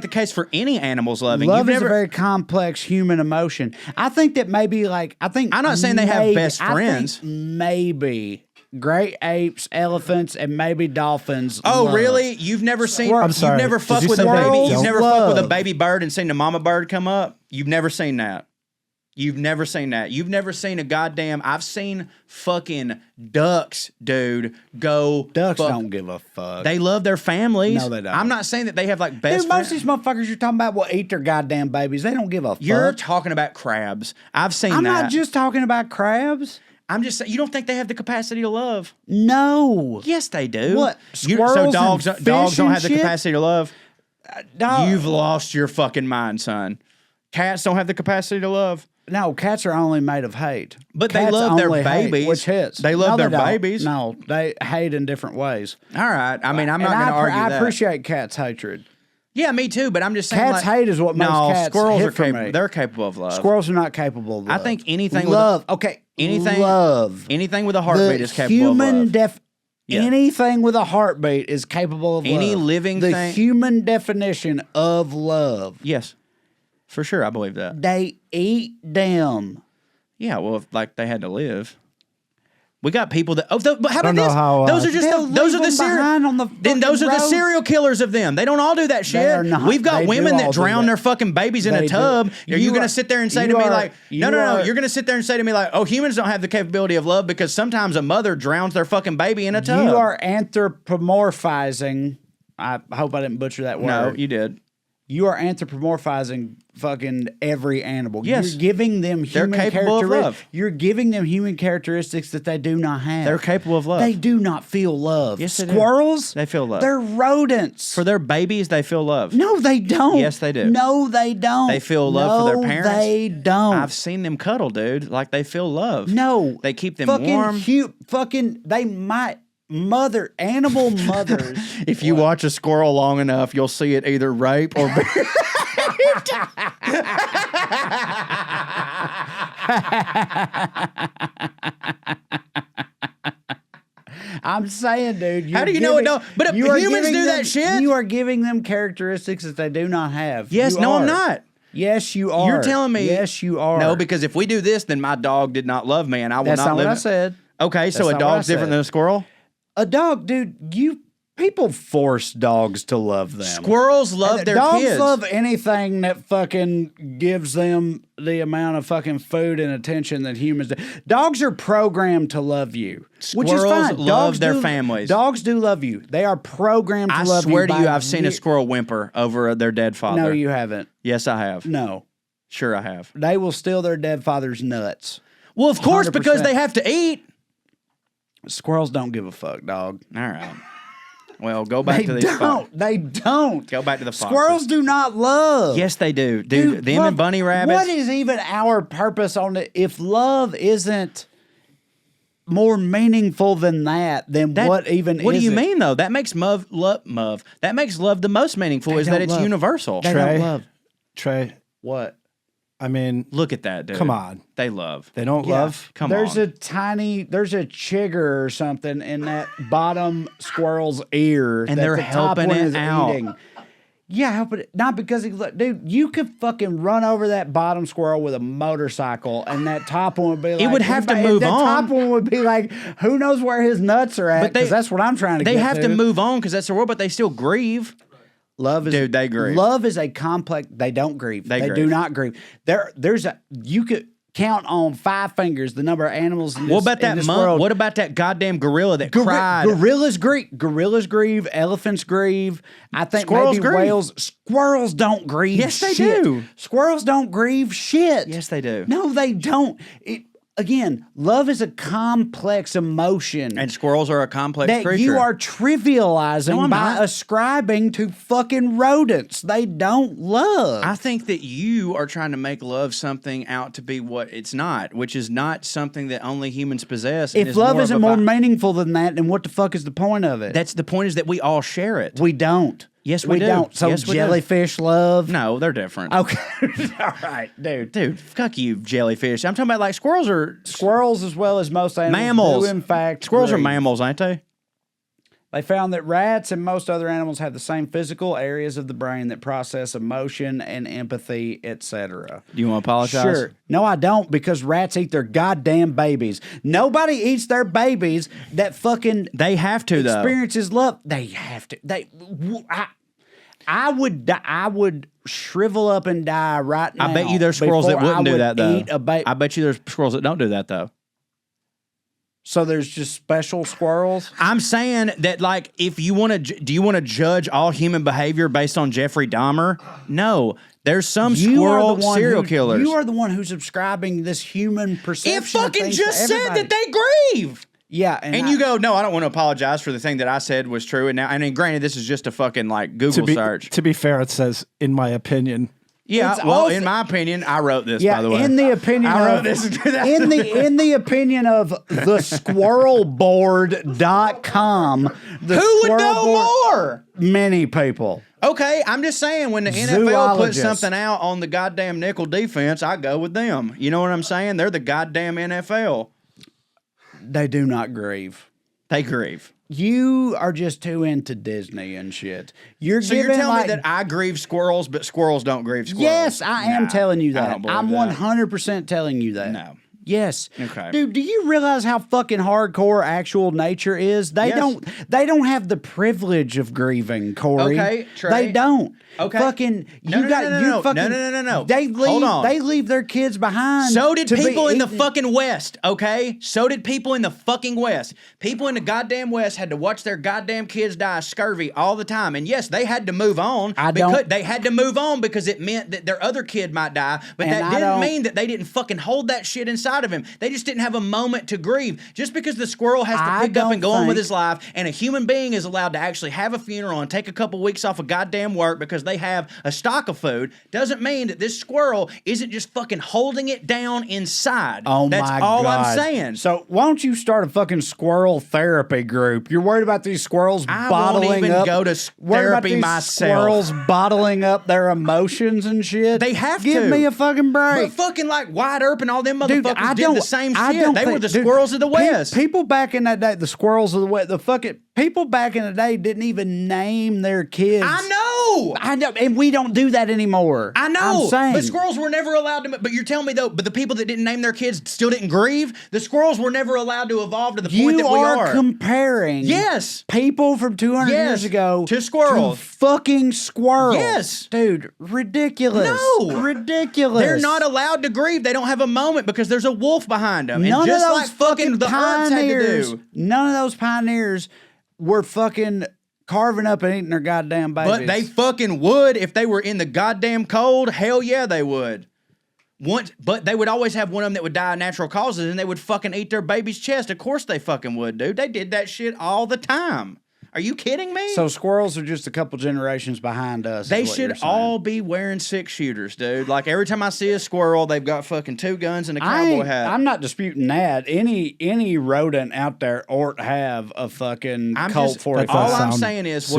the case for any animals loving. Love is a very complex human emotion. I think that maybe I'm not saying they have best friends. I think maybe great apes, elephants, and maybe dolphins. Oh, really? You've never seen? I'm sorry. You've never fucked with a baby. You've never fucked with a baby bird and seen the mama bird come up. You've never seen that. You've never seen that. You've never seen a goddamn. I've seen fucking ducks, dude. Ducks don't give a fuck. They love their families. No, they don't. I'm not saying that they have like best. Dude, most of these motherfuckers you're talking about will eat their goddamn babies. They don't give a fuck. You're talking about crabs. I've seen that. I'm not just talking about crabs. I'm just saying, you don't think they have the capacity to love? No. Yes, they do. What? So dogs don't have the capacity to love? Dog. You've lost your fucking mind, son. Cats don't have the capacity to love? No, cats are only made of hate. But they love their babies. Which hits. They love their babies. No, they hate in different ways. All right. I mean, I'm not going to argue that. I appreciate cats' hatred. Yeah, me too, but I'm just saying. Cats' hate is what makes cats squirrels hit are for me. They're capable of love. Squirrels are not capable of love. I think anything love. Anything with a heartbeat is capable of love. Anything with a heartbeat is capable of love. Any living thing. The human definition of love. Yes, for sure, I believe that. They eat them. Yeah, well, if like they had to live. We got people that. But how about this? Those are just the serial killers of them. They don't all do that shit. We've got women that drown their fucking babies in a tub. Are you going to sit there and say to me like, no? You're going to sit there and say to me like, oh, humans don't have the capability of love because sometimes a mother drowns their fucking baby in a tub. You are anthropomorphizing. I hope I didn't butcher that word. No, you did. You are anthropomorphizing fucking every animal. Yes. You're giving them human characteristics. You're giving them human characteristics that they do not have. They're capable of love. They do not feel love. Yes, they Squirrels? They feel love. They're rodents. For their babies, they feel love. No, they don't. Yes, they do. No, they don't. They feel love for their parents. They don't. I've seen them cuddle, dude. Like they feel love. No. They keep them warm. They might. Animal mothers. If you watch a squirrel long enough, you'll see it either rape or I'm saying, dude. How do you know it? No, but humans do that shit. You are giving them characteristics that they do not have. Yes, I'm not. Yes, you are. You're telling me. Yes, you are. No, because if we do this, then my dog did not love me, and I will That's not live. That's not what I said. Okay, so a dog's different than a squirrel? A dog, dude, people force dogs to love them. Squirrels love their dogs kids. Dogs love anything that fucking gives them the amount of fucking food and attention that humans do. Dogs are programmed to love you, which is fine. Love their families. Dogs do love you. They are programmed to love you. I swear to you, I've seen a squirrel whimper over their dead father. No, you haven't. Yes, I have. No. Sure, I have. They will steal their dead father's nuts. Well, of course, 100%. Because they have to eat. Squirrels don't give a fuck, dog. All right. Well, go back to these. They don't. Go back to the foxes. Squirrels do not love. Yes, they do. Dude, them and bunny rabbits. What is even our purpose on it if love isn't more meaningful than that? What even? What is do you it? mean though? That makes love. That makes love the most meaningful. Is that it's universal? They don't love. Trey. What? I mean, look at that, dude. Come on. They love. They don't love. Come on. There's a chigger or something in that bottom squirrel's ear. And they're helping it out. Eating. Yeah, helping it. Not because, dude, you could fucking run over that bottom squirrel with a motorcycle and that top one would be like. It would have to move on. That top one would be like, who knows where his nuts are at? Because that's what I'm trying to get to. They have to move on because that's the world, but they still grieve. Dude, they grieve. Love is a complex. They don't grieve. They do not grieve. You could count on 5 fingers the number of animals in this, what about that world. What about that goddamn gorilla that cried? Gorillas grieve. Gorillas grieve. Elephants grieve. I think Squirrels maybe grieve. whales. Squirrels don't grieve. Yes, they shit. do. Squirrels don't grieve shit. Yes, they do. No, they don't. Again, love is a complex emotion. And squirrels are a complex that creature. you are trivializing by not. ascribing to fucking rodents. They don't love. I think that you are trying to make love something out to be what it's not, which is not something that only humans possess. If love isn't more meaningful than that, then what the fuck is the point of it? That's the point, is that we all share it. We don't. Yes, we do. Don't. So yes, jellyfish love? No, they're different. Okay. All right, dude. Dude, fuck you, jellyfish. I'm talking about like squirrels as well as most animals. Mammals. Do, in fact, squirrels are mammals, ain't they? They found that rats and most other animals have the same physical areas of the brain that process emotion and empathy, etc. Do you want to apologize? Sure. No, I don't, because rats eat their goddamn babies. Nobody eats their babies that fucking they have to experiences love. They have to. I would shrivel up and die right now. I bet you there's squirrels that wouldn't do that though. I bet you there's squirrels that don't do that though. So there's just special squirrels? I'm saying that, like, if you want to, do you want to judge all human behavior based on Jeffrey Dahmer? No. There's some squirrel serial killers. You are the one who's subscribing this human perception. It fucking just said that they grieve. Yeah. And you go, no, I don't want to apologize for the thing that I said was true. And now, I mean, granted, this is just a fucking, like, Google search. To be fair, it says, in my opinion. Yeah, well, in my opinion, I wrote this, by the way. In the opinion I wrote this. in the opinion of the squirrelboard.com. Who would know more? Many people. Okay, I'm just saying, when the NFL puts something out on the goddamn nickel defense, I go with them. You know what I'm saying? They're the goddamn NFL. They do not grieve. They grieve. You are just too into Disney and shit. You're telling me that I grieve squirrels, but squirrels don't grieve squirrels? Yes, I am telling you that. I'm 100% telling you that. No. Yes. Okay. Dude, do you realize how fucking hardcore actual nature is? They don't have the privilege of grieving, Corey. Okay, Trae. They don't. Okay. Fucking No. They leave their kids behind. So did people in the fucking West, okay? So did people in the fucking West. People in the goddamn West had to watch their goddamn kids die of scurvy all the time. And yes, they had to move on. They had to move on because it meant that their other kid might die. But that didn't mean that they didn't fucking hold that shit inside of him. They just didn't have a moment to grieve. Just because the squirrel has to pick up and go on with his life, and a human being is allowed to actually have a funeral and take a couple weeks off of goddamn work because they have a stock of food, doesn't mean that this squirrel isn't just fucking holding it down inside. Oh, that's my all God. I'm saying. So why don't you start a fucking squirrel therapy group? You're worried about these squirrels bottling won't even up. go to therapy myself. Squirrels bottling up their emotions and shit. They have to. Give me a fucking break. But fucking like Wyatt Earp and all them motherfuckers did the same shit. They were the dude, squirrels of the West. People back in that day, the squirrels of the West, the fucking people back in the day didn't even name their kids. I know. And we don't do that anymore. I know. I'm saying. But squirrels were never allowed to. But you're telling me though, but the people that didn't name their kids still didn't grieve. The squirrels were never allowed to evolve to the point that we are. You are comparing. Yes. People from 200 years ago to squirrels. To fucking squirrels. Yes. Dude, ridiculous. No. Ridiculous. They're not allowed to grieve. They don't have a moment because there's a wolf behind them. None and just of those like fucking the Earths had to do. None of those pioneers were fucking carving up and eating their goddamn babies. But they fucking would if they were in the goddamn cold. Hell yeah, they would. But they would always have one of them that would die of natural causes, and they would fucking eat their baby's chest. Of course they fucking would, dude. They did that shit all the time. Are you kidding me? So squirrels are just a couple generations behind us. They should all be wearing 6-shooters, dude. Like every time I see a squirrel, they've got fucking 2 guns and a cowboy hat. I'm not disputing that. Any rodent out there ought to have a fucking Colt 45. All I'm saying is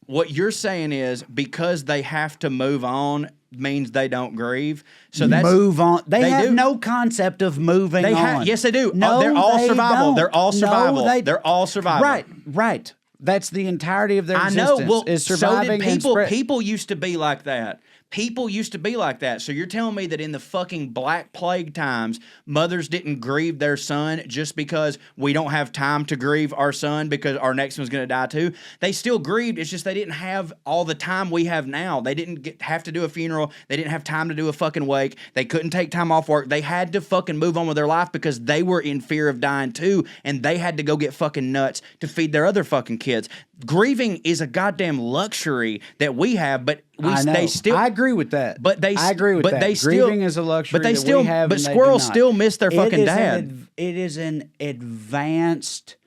what you're saying is because they have to move on means they don't grieve. So that's move on. They have no concept of moving on. Yes, they do. No, they're all survival. Don't. They're all survival. No, they're all survival. Right. That's the entirety of their existence. I know. Well, is surviving so did people. And people used to be like that. People used to be like that. So you're telling me that in the fucking Black Plague times, mothers didn't grieve their son just because we don't have time to grieve our son because our next one's going to die too? They still grieved. It's just they didn't have all the time we have now. They didn't have to do a funeral. They didn't have time to do a fucking wake. They couldn't take time off work. They had to fucking move on with their life because they were in fear of dying too, and they had to go get fucking nuts to feed their other fucking kids. Grieving is a goddamn luxury that we have, but they still. I agree with that. I agree with that. Grieving is a luxury. But squirrels still miss their fucking dad. It is an advanced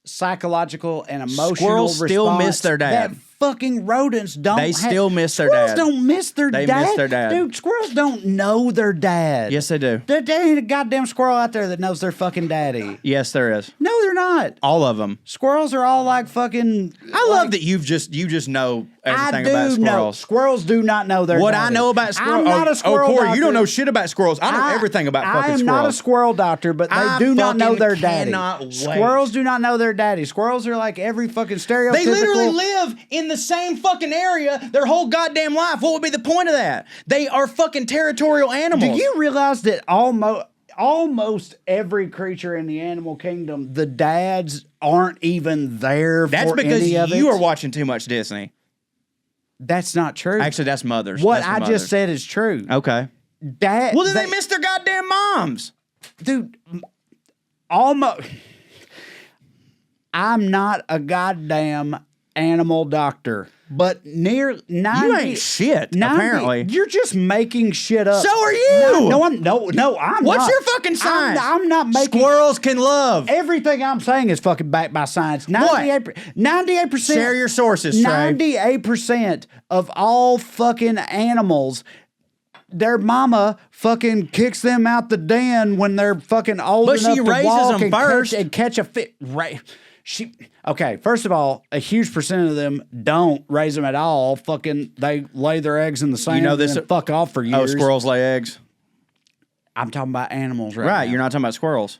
psychological and emotional Squirrels still response miss their dad. That fucking rodents don't. They still miss their dad. Squirrels don't miss their dad. They miss their dad. Dude, squirrels don't know their dad. Yes, they do. There ain't a goddamn squirrel out there that knows their fucking daddy. Yes, there is. No, they're not. All of them. Squirrels are all like fucking. I love that you just know everything about squirrels. Know. Squirrels do not know their what daddy. I know about squirrels. I'm not a squirrel Corey, doctor. you don't know shit about squirrels. I know everything about fucking squirrels. I am not a squirrel doctor, but they do not know their daddy. Wait. Squirrels do not know their daddy. Squirrels are like every fucking stereotypical. They literally live in the same fucking area their whole goddamn life. What would be the point of that? They are fucking territorial animals. Do you realize that almost every creature in the animal kingdom, the dads aren't even there That's for because any of it? you are watching too much Disney. That's not true. Actually, that's mothers. What I just said is true. Okay. Well, then they miss their goddamn moms. Dude, almost. I'm not a goddamn animal doctor, but near 90. You ain't shit, 90, apparently. You're just making shit up. So are you. No, I'm not. What's your fucking science? I'm not making. Squirrels can love. Everything I'm saying is fucking backed by science. 98%. Share your sources, Trae. 98% of all fucking animals, their mama fucking kicks them out the den when they're fucking old enough to walk and catch a fit. Okay, first of all, a huge percent of them don't raise them at all. Fucking, they lay their eggs in the sand and fuck off for years. Oh, squirrels lay eggs? I'm talking about animals right now. Right, you're not talking about squirrels.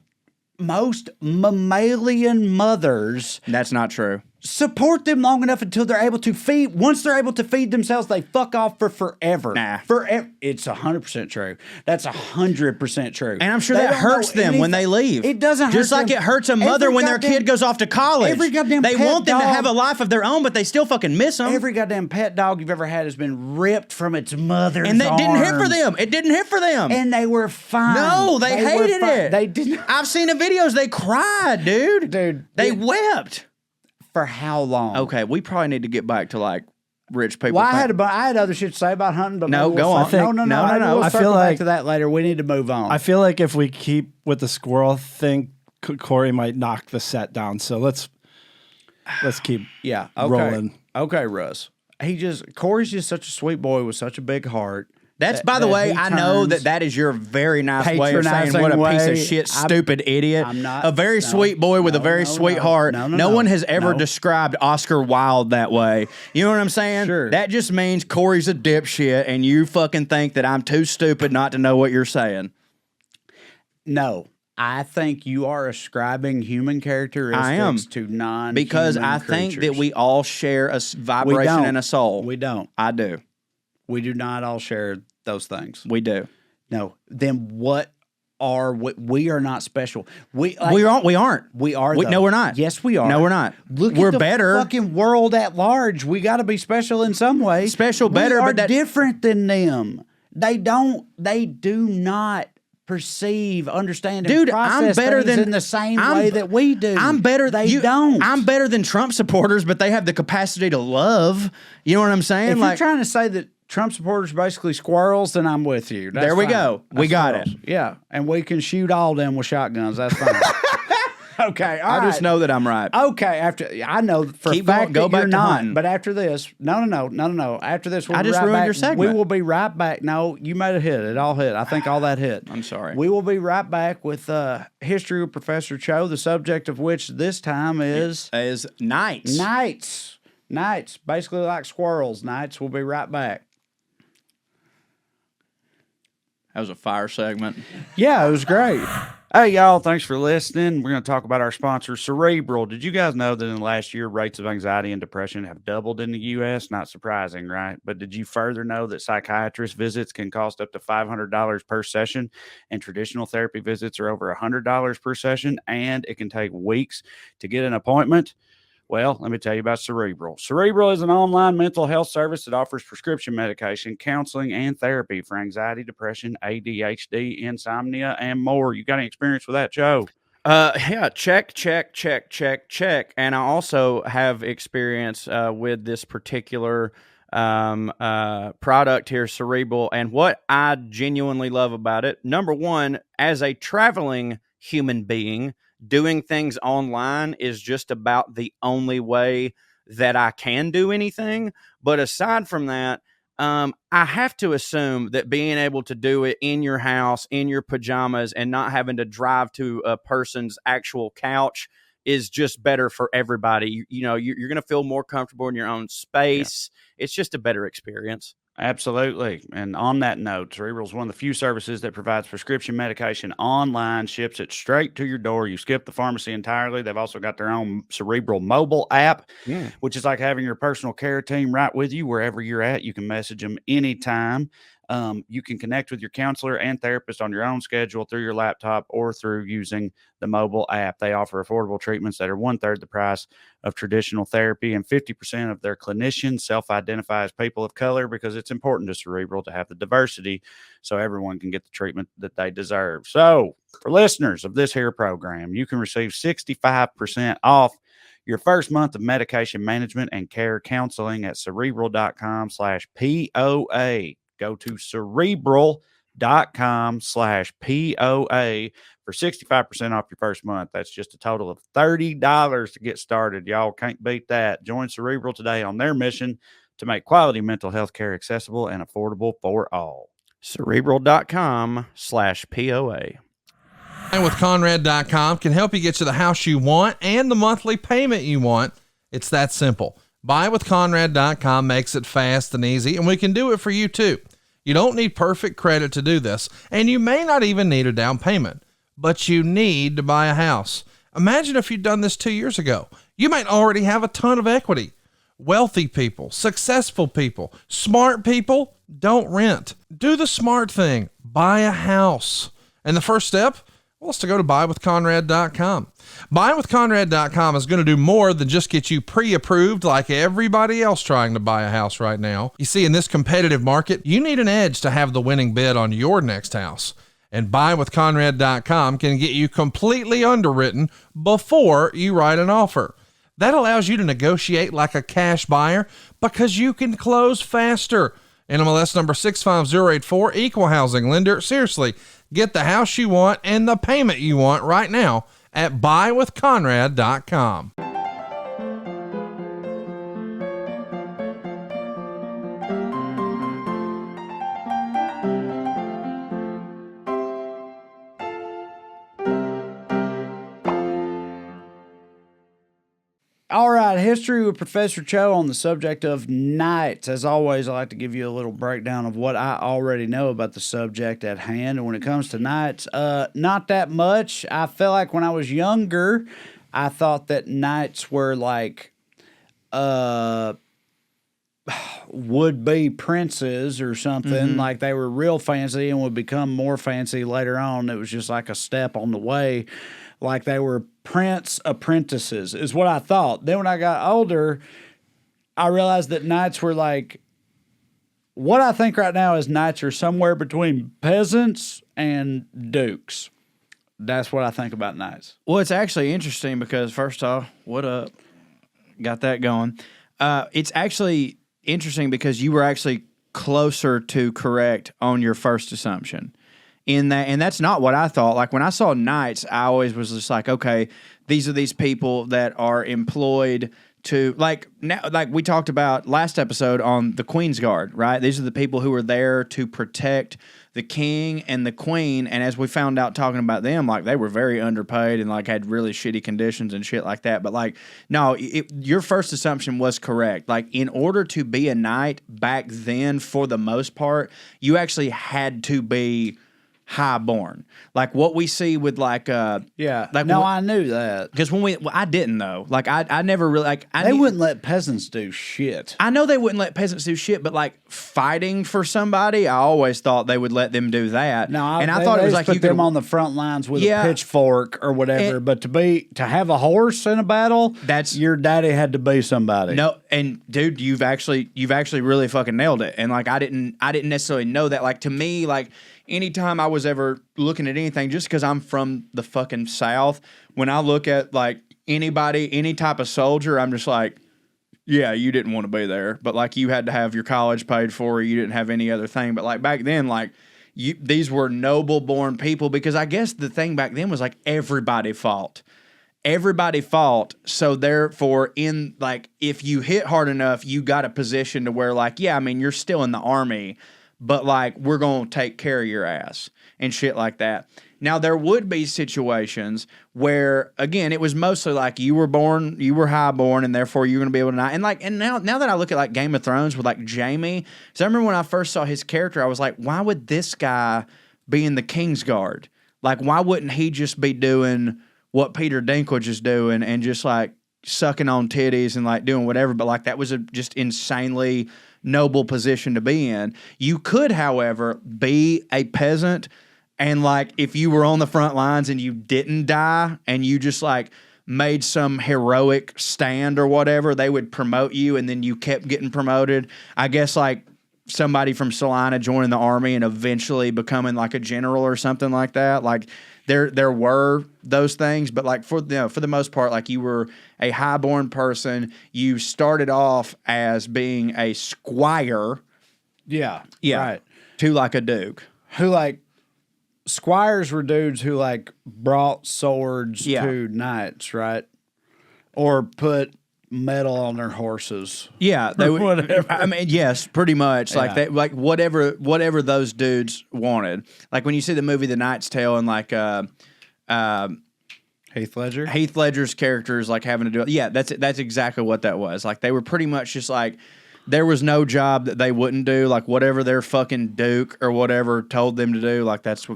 Most mammalian mothers... That's not true. Support them long enough until they're able to feed. Once they're able to feed themselves, they fuck off for forever. Nah. Forever. It's 100% true. That's 100% true. And I'm sure that hurts them when they leave. It doesn't hurt Just like it hurts a mother when their kid goes off to college. Every goddamn They pet want them dog, to have a life of their own, but they still fucking miss them. Every goddamn pet dog you've ever had has been ripped from its mother's And that didn't hit for arms. them. It didn't hit for them. And they were fine. No, they hated it. They didn't. I've seen the videos. They cried, dude. They wept. For how long? Okay, we probably need to get back to like rich people. Well, I had other shit to say about hunting, but no, go on. No. We'll I circle feel back like to that later. We need to move on. I feel like if we keep with the squirrel thing, Corey might knock the set down. So let's keep rolling. Okay, Russ. Corey's just such a sweet boy with such a big heart. That's, by the way, I know that is your very nice way of saying what a piece of shit, stupid idiot. I'm not. A very sweet boy with a very sweet heart. No one has ever described Oscar Wilde that way. You know what I'm saying? Sure. That just means Corey's a dipshit and you fucking think that I'm too stupid not to know what you're saying. No. I think you are ascribing human characteristics to non-human Because I think that we all share a vibration and a soul. We don't. I do. We do not all share those things. We do. No. Then what are we are not special. We aren't. We are. No, we're not. Yes, we are. No, we're not. We're better. Fucking world at large. We got to be special in some way. Better, but different than them. They do not perceive, understand, and process things in the same way that we do. I'm better. They don't. I'm better than Trump supporters, but they have the capacity to love. You know what I'm saying? If you're trying to say that Trump supporters are basically squirrels, then I'm with you. There we go. We got it. Yeah, and we can shoot all them with shotguns. That's fine. Okay, I just know that I'm right. Okay, I know for a fact go that back you're to not. hunting. But after this, no. After this, I just ruined your segment. We will be right back. No, you made it hit. It all hit. I think all that hit. I'm sorry. We will be right back with history with Professor Cho, the subject of which this time is knights. Knights, basically like squirrels. Knights. We'll be right back. That was a fire segment. Yeah, it was great. Hey, y'all, thanks for listening. We're going to talk about our sponsor, Cerebral. Did you guys know that in the last year, rates of anxiety and depression have doubled in the U.S.? Not surprising, right? But did you further know that psychiatrist visits can cost up to $500 per session, and traditional therapy visits are over $100 per session, and it can take weeks to get an appointment? Well, let me tell you about Cerebral. Cerebral is an online mental health service that offers prescription medication, counseling, and therapy for anxiety, depression, ADHD, insomnia, and more. You got any experience with that, Joe? Yeah, check. And I also have experience with this particular product here, Cerebral. And what I genuinely love about it, number one, as a traveling human being, doing things online is just about the only way that I can do anything. But aside from that, I have to assume that being able to do it in your house, in your pajamas, and not having to drive to a person's actual couch is just better for everybody. You're going to feel more comfortable in your own space. Yeah. It's just a better experience. Absolutely. And on that note, Cerebral is one of the few services that provides prescription medication online, ships it straight to your door. You skip the pharmacy entirely. They've also got their own Cerebral mobile app, which is like having your personal care team right with you wherever you're at. You can message them anytime. You can connect with your counselor and therapist on your own schedule through your laptop or through using the mobile app. They offer affordable treatments that are 1/3 the price of traditional therapy, and 50% of their clinicians self-identify as people of color because it's important to Cerebral to have the diversity so everyone can get the treatment that they deserve. So for listeners of this here program, you can receive 65% off your first month of medication management and care counseling at cerebral.com/POA. Go to cerebral.com/POA for 65% off your first month. That's just a total of $30 to get started. Y'all can't beat that. Join Cerebral today on their mission to make quality mental health care accessible and affordable for all. Cerebral.com/POA. And with Conrad.com can help you get you the house you want and the monthly payment you want. It's that simple. Buywithconrad.com makes it fast and easy, and we can do it for you too. You don't need perfect credit to do this, and you may not even need a down payment, but you need to buy a house. Imagine if you'd done this 2 years ago. You might already have a ton of equity. Wealthy people, successful people, smart people don't rent. Do the smart thing. Buy a house. And the first step, well, is to go to buywithconrad.com. Buywithconrad.com is going to do more than just get you pre-approved like everybody else trying to buy a house right now. You see, in this competitive market, you need an edge to have the winning bid on your next house. And buywithconrad.com can get you completely underwritten before you write an offer. That allows you to negotiate like a cash buyer because you can close faster. NMLS number 65084, equal housing lender. Seriously, get the house you want and the payment you want right now at buywithconrad.com. All right, history with Professor Cho on the subject of knights. As always, I like to give you a little breakdown of what I already know about the subject at hand. And when it comes to knights, not that much. I feel like when I was younger, I thought that knights were like would-be princes or something. Like they were real fancy and would become more fancy later on. It was just like a step on the way. Like they were prince apprentices is what I thought. Then when I got older, I realized that knights were like, what I think right now is knights are somewhere between peasants and dukes. That's what I think about knights. Well, it's actually interesting because first off, what up? Got that going. It's actually interesting because you were actually closer to correct on your first assumption. in that, and that's not what I thought. Like when I saw knights, I always was just like, okay, these are these people that are employed to like we talked about last episode on the Queen's Guard, right? These are the people who are there to protect the king and the queen, and as we found out talking about them, like they were very underpaid and like had really shitty conditions and shit like that. But like, no, your first assumption was correct. Like in order to be a knight back then, for the most part, you actually had to be highborn, like what we see with like I knew that because I didn't know, like I never really like they wouldn't let peasants do shit. I know they wouldn't let peasants do shit, but like fighting for somebody, I always thought they would let them do that. I thought it was like put you them on the front lines with a pitchfork or whatever. But to have a horse in a battle, that's your daddy had to be somebody. No, and dude, you've actually really fucking nailed it. And like I didn't necessarily know that. Like to me, like anytime I was ever looking at anything, just because I'm from the fucking South, when I look at like anybody, any type of soldier, I'm just like, yeah, you didn't want to be there, but like you had to have your college paid for, you didn't have any other thing. But like back then, like these were noble born people, because I guess the thing back then was like everybody fought. Everybody fought, so therefore, in like if you hit hard enough, you got a position to where like, yeah, I mean, you're still in the army, but like we're gonna take care of your ass and shit like that. Now there would be situations where again it was mostly like you were highborn, and therefore you're gonna be able to and now that I look at like Game of Thrones with like Jaime, so I remember when I first saw his character, I was like, why would this guy be in the King's Guard? Like why wouldn't he just be doing what Peter Dinklage is doing and just like sucking on titties and like doing whatever? But like that was a just insanely noble position to be in. You could, however, be a peasant, and like if you were on the front lines and you didn't die and you just like made some heroic stand or whatever, they would promote you, and then you kept getting promoted. I guess like somebody from Salina joining the army and eventually becoming like a general or something like that. Like there were those things, but like for the most part, like you were a highborn person. You started off as being a squire. Yeah. Right. To like a duke. Who like squires were dudes who like brought swords to knights, right? Or put metal on their horses. Yeah, they would. Whatever. I mean, yes, pretty much. Like they, like whatever those dudes wanted. Like when you see the movie The Knight's Tale and like Heath Ledger's characters like having to do it. Yeah, that's exactly what that was. Like they were pretty much just like there was no job that they wouldn't do. Like whatever their fucking duke or whatever told them to do, like that's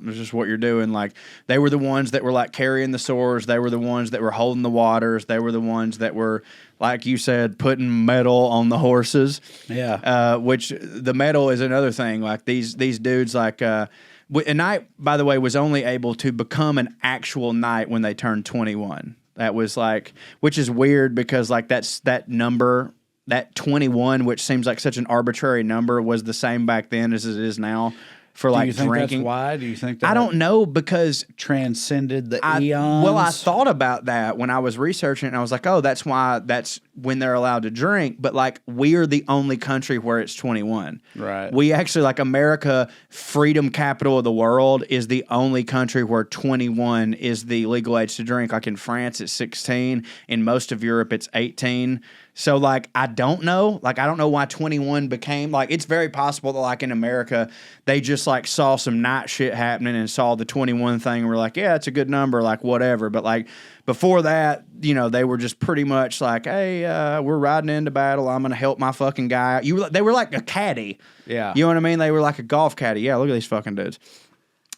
just what you're doing. Like they were the ones that were like carrying the swords. They were the ones that were holding the waters. They were the ones that were, like you said, putting metal on the horses. Yeah. Which the metal is another thing. Like these dudes, like a knight, by the way, was only able to become an actual knight when they turned 21. That was like, which is weird because like that number. That 21, which seems like such an arbitrary number, was the same back then as it is now for like drinking. Do you think that's why? Do you think that? I don't know, because transcended the eons? Well, I thought about that when I was researching it, and I was like, oh, that's why that's when they're allowed to drink. But like, we are the only country where it's 21. Right. We actually, like America, freedom capital of the world, is the only country where 21 is the legal age to drink. Like in France, it's 16. In most of Europe, it's 18. So, like, I don't know. Like, I don't know why 21 became, like, it's very possible that, like, in America, they just, like, saw some night shit happening and saw the 21 thing and were like, yeah, it's a good number, like, whatever. But, like, before that, you know, they were just pretty much like, hey, we're riding into battle. I'm going to help my fucking guy. They were like a caddy. Yeah. You know what I mean? They were like a golf caddy. Yeah, look at these fucking dudes.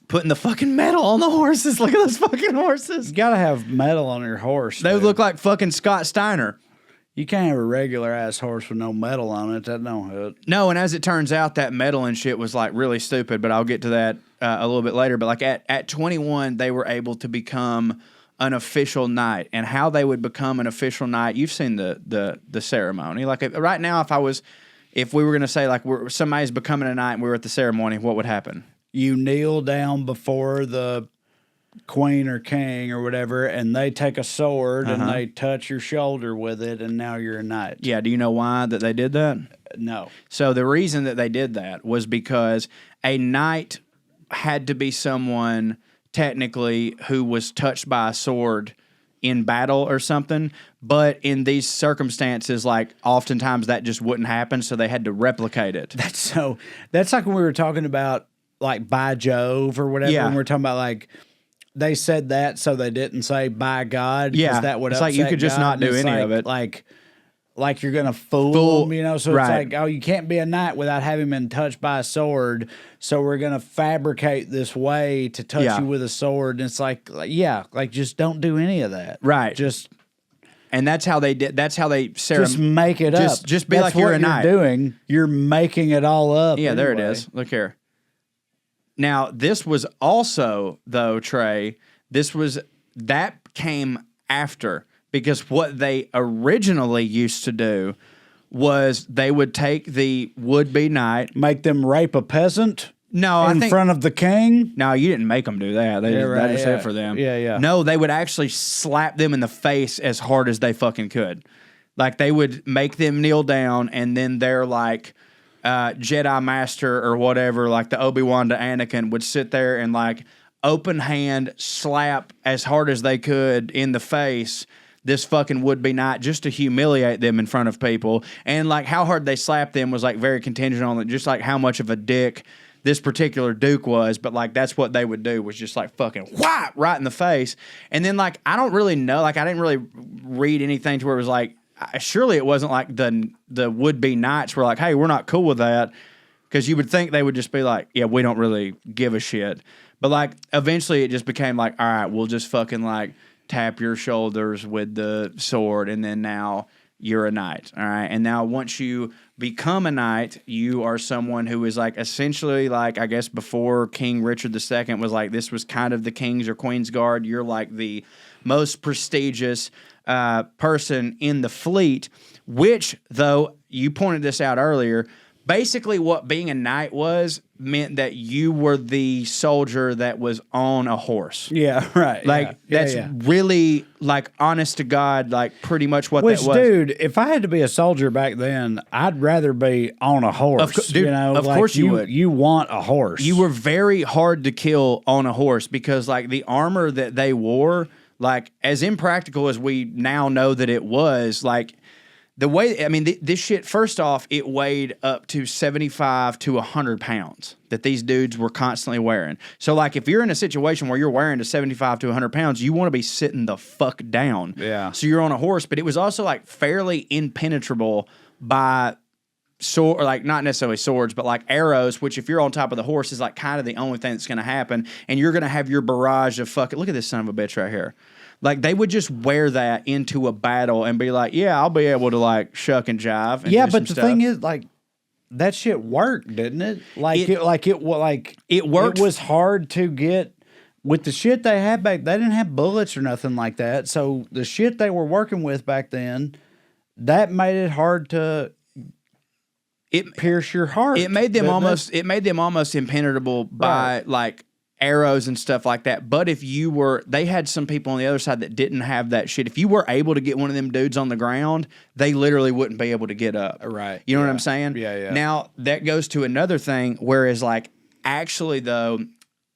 Putting the fucking metal on the horses. Look at those fucking horses. You got to have metal on your horse. They look like fucking Scott Steiner. You can't have a regular ass horse with no metal on it. That don't hit. No, and as it turns out, that metal and shit was like really stupid. But I'll get to that a little bit later. But like at 21, they were able to become an official knight, and how they would become an official knight. You've seen the ceremony. Like right now, if we were gonna say like somebody's becoming a knight and we were at the ceremony, what would happen? You kneel down before the queen or king or whatever, and they take a sword and they touch your shoulder with it, and now you're a knight. Yeah, do you know why that they did that? No. So the reason that they did that was because a knight had to be someone technically who was touched by a sword in battle or something, but in these circumstances, like oftentimes that just wouldn't happen, so they had to replicate it. That's like when we were talking about like by Jove or whatever, and we were talking about like they said that so they didn't say by God. Yeah, that would it's like you could just not do any of it. Like you're gonna fool them, you know. So it's like, oh, you can't be a knight without having been touched by a sword. So we're gonna fabricate this way to touch you with a sword. And it's like just don't do any of that. Right. And that's how they did. That's how they just make it up. Just be like you're a knight. You're making it all up. Yeah, there it is. Look here. Now this was also though, Trae. That came after. Because what they originally used to do was they would take the would-be knight, make them rape a peasant. No, in front of the king. No, you didn't make them do that. That just said for them. Yeah. No, they would actually slap them in the face as hard as they fucking could. Like they would make them kneel down, and then their like Jedi master or whatever, like the Obi-Wan to Anakin, would sit there and like open hand slap as hard as they could in the face this fucking would-be knight just to humiliate them in front of people. And like how hard they slapped them was like very contingent on just like how much of a dick this particular duke was. But like that's what they would do, was just like fucking whap right in the face. And then like I don't really know, like I didn't really read anything to where it was like surely it wasn't like the would-be knights were like, hey, we're not cool with that, because you would think they would just be like, yeah, we don't really give a shit. But like eventually it just became like, all right, we'll just fucking like tap your shoulders with the sword, and then now you're a knight, all right? And now once you become a knight, you are someone who is like essentially like, I guess before King Richard II was like, this was kind of the king's or queen's guard. You're like the most prestigious person in the fleet, which, though, you pointed this out earlier, basically what being a knight meant that you were the soldier that was on a horse. Yeah, right. Like, that's really, like, honest to God, like, pretty much what that was. Dude, if I had to be a soldier back then, I'd rather be on a horse. Dude, you know, of course you would. You want a horse. You were very hard to kill on a horse because, like, the armor that they wore, like, as impractical as we now know that it was, like, the way, I mean, this shit, first off, it weighed up to 75 to 100 pounds that these dudes were constantly wearing. So, like, if you're in a situation where you're wearing to 75 to 100 pounds, you want to be sitting the fuck down. Yeah. So you're on a horse, but it was also, like, fairly impenetrable by sword, or like not necessarily swords, but like arrows, which if you're on top of the horse is like kind of the only thing that's going to happen. And you're going to have your barrage of fucking, look at this son of a bitch right here. Like, they would just wear that into a battle and be like, yeah, I'll be able to, like, shuck and jive and yeah, but the thing is, like, that shit worked, didn't it? It worked. It was hard to get, with the shit they had back, they didn't have bullets or nothing like that. So the shit they were working with back then, that made it hard to pierce your heart. It made them almost impenetrable by, like, arrows and stuff like that. But if you were, they had some people on the other side that didn't have that shit. If you were able to get one of them dudes on the ground, they literally wouldn't be able to get up. Right. You know what I'm saying? Yeah. Now, that goes to another thing, whereas, like, actually, though,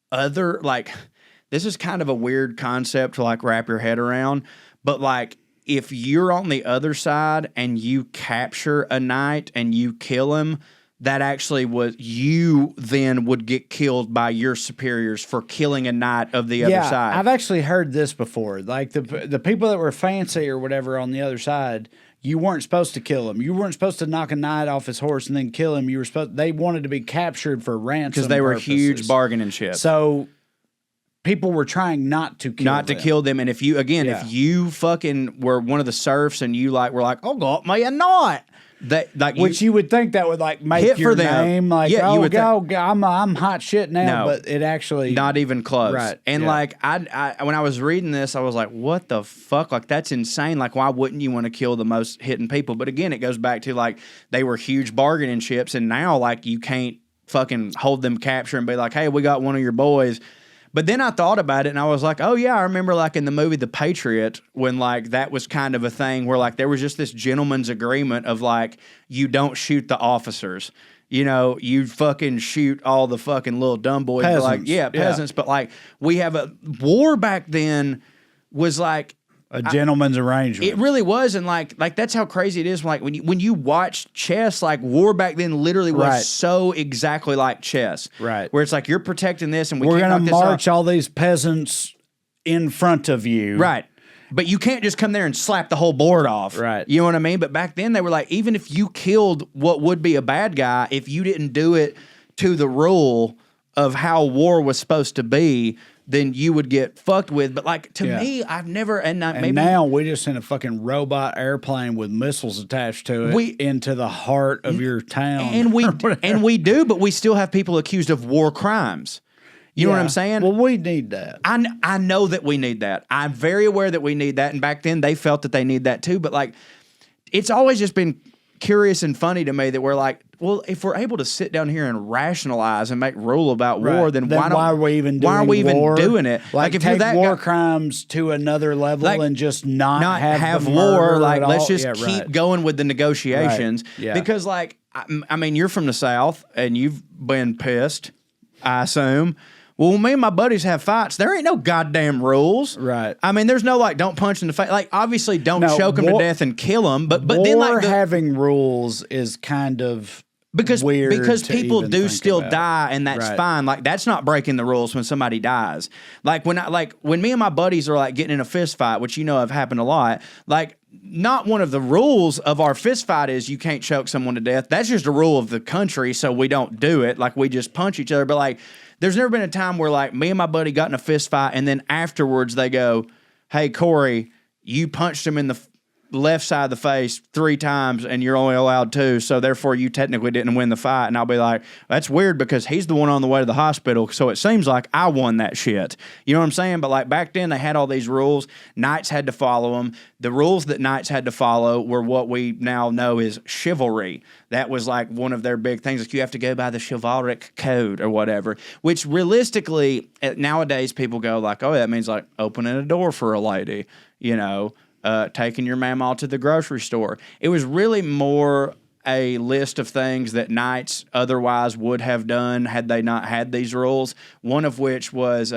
this is kind of a weird concept to, like, wrap your head around, but, like, if you're on the other side and you capture a knight and you kill him, that actually was, you then would get killed by your superiors for killing a knight of the other side. I've actually heard this before. Like the people that were fancy or whatever on the other side, you weren't supposed to kill him. You weren't supposed to knock a knight off his horse and then kill him. They wanted to be captured for ransom because they were purposes. huge bargaining chips. So people were trying not to kill them. And if you fucking were one of the serfs and you like were like, oh, got me a knight. That, like, you would think that would like make your name like, yeah, I'm hot shit now, but it actually not even close. Right. And like I when I was reading this, I was like, what the fuck? Like, that's insane. Like, why wouldn't you want to kill the most hitting people? But again, it goes back to like they were huge bargaining chips, and now like you can't fucking hold them capture and be like, hey, we got one of your boys. But then I thought about it and I was like, oh yeah, I remember like in the movie The Patriot when like that was kind of a thing where like there was just this gentleman's agreement of like you don't shoot the officers. you know, you fucking shoot all the fucking little dumb boys. Peasants. Peasants. But like, we have a war back then was like a gentleman's arrangement. It really was, and like that's how crazy it is. Like when you watch chess, like war back then literally was so exactly like chess. Right. Where it's like you're protecting this, and we're gonna march all these peasants in front of you. Right. But you can't just come there and slap the whole board off. Right. You know what I mean? But back then they were like, even if you killed what would be a bad guy, if you didn't do it to the rule of how war was supposed to be, then you would get fucked with. But like to me, I've never maybe now we just send a fucking robot airplane with missiles attached to it into the heart of your town. And we do, but we still have people accused of war crimes. You know what I'm saying? Well, we need that. I know that we need that. I'm very aware that we need that. And back then they felt that they need that too. But like, it's always just been curious and funny to me that we're like, well, if we're able to sit down here and rationalize and make rule about war, then why are we even doing it? Like if take you're war crimes to another level and just not have war. Like let's just keep going with the negotiations. Right. Yeah. Because like, I mean, you're from the South and you've been pissed, I assume. Well, me and my buddies have fights. There ain't no goddamn rules. Right. I mean, there's no like, don't punch in the face. Like, obviously, don't choke them to death and kill them. But then like having rules is kind of weird because people do still about. die, and that's fine. Like, that's not breaking the rules when somebody dies. Like when me and my buddies are like getting in a fist fight, which you know have happened a lot. Like, not one of the rules of our fist fight is you can't choke someone to death. That's just a rule of the country, so we don't do it. Like, we just punch each other. But like, there's never been a time where like me and my buddy got in a fist fight, and then afterwards they go, "Hey Corey, you punched him in the left side of the face 3 times, and you're only allowed 2, so therefore you technically didn't win the fight." And I'll be like, "That's weird because he's the one on the way to the hospital, so it seems like I won that shit." You know what I'm saying? But like back then they had all these rules. Knights had to follow them. The rules that knights had to follow were what we now know is chivalry. That was like one of their big things. Like you have to go by the chivalric code or whatever, which realistically nowadays people go like, "Oh, that means like opening a door for a lady," you know, taking your mamaw to the grocery store. It was really more a list of things that knights otherwise would have done had they not had these rules. One of which was,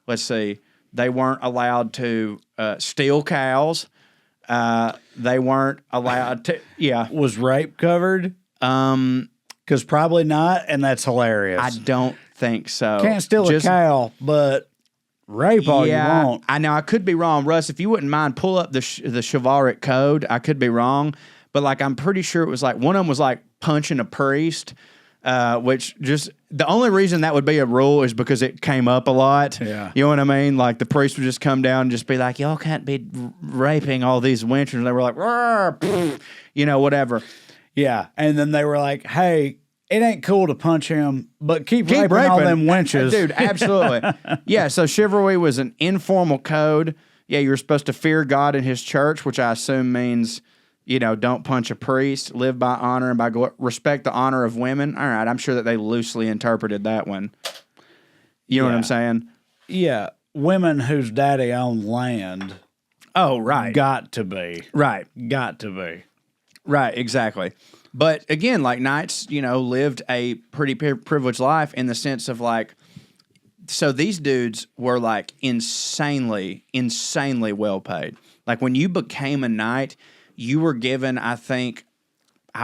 let's see, they weren't allowed to steal cows. They weren't allowed to, Was rape covered? Because probably not, and that's hilarious. I don't think so. Can't steal a cow, but rape all you want. I know I could be wrong, Russ. If you wouldn't mind, pull up the chivalric code. I could be wrong, but like I'm pretty sure it was like one of them was like punching a priest, which just the only reason that would be a rule is because it came up a lot. Yeah, you know what I mean. Like the priest would just come down and just be like, "Y'all can't be raping all these wenches." And they were like, you know, whatever. Yeah, and then they were like, "Hey, it ain't cool to punch him, but keep raping all them wenches." Dude, absolutely. Yeah, so chivalry was an informal code. Yeah, you were supposed to fear God and his church, which I assume means, you know, don't punch a priest, live by honor and by respect the honor of women. All right, I'm sure that they loosely interpreted that one. You know what I'm saying? Yeah, women whose daddy owned land. Oh, right. Got to be. Right. Got to be. Right, exactly. But again, like knights, you know, lived a pretty privileged life in the sense of like, so these dudes were like insanely well paid. Like when you became a knight, you were given, I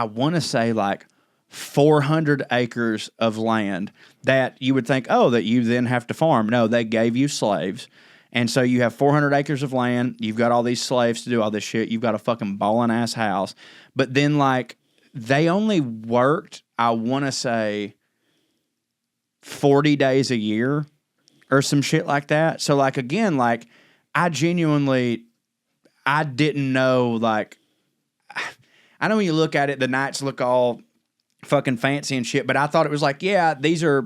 want to say like 400 acres of land that you would think, oh, that you then have to farm. No, they gave you slaves. And so you have 400 acres of land. You've got all these slaves to do all this shit. You've got a fucking ballin' ass house. But then like, they only worked, I want to say, 40 days a year or some shit like that. So, like, again, like, I didn't know, like, I know when you look at it, the knights look all fucking fancy and shit, but I thought it was like, yeah, these are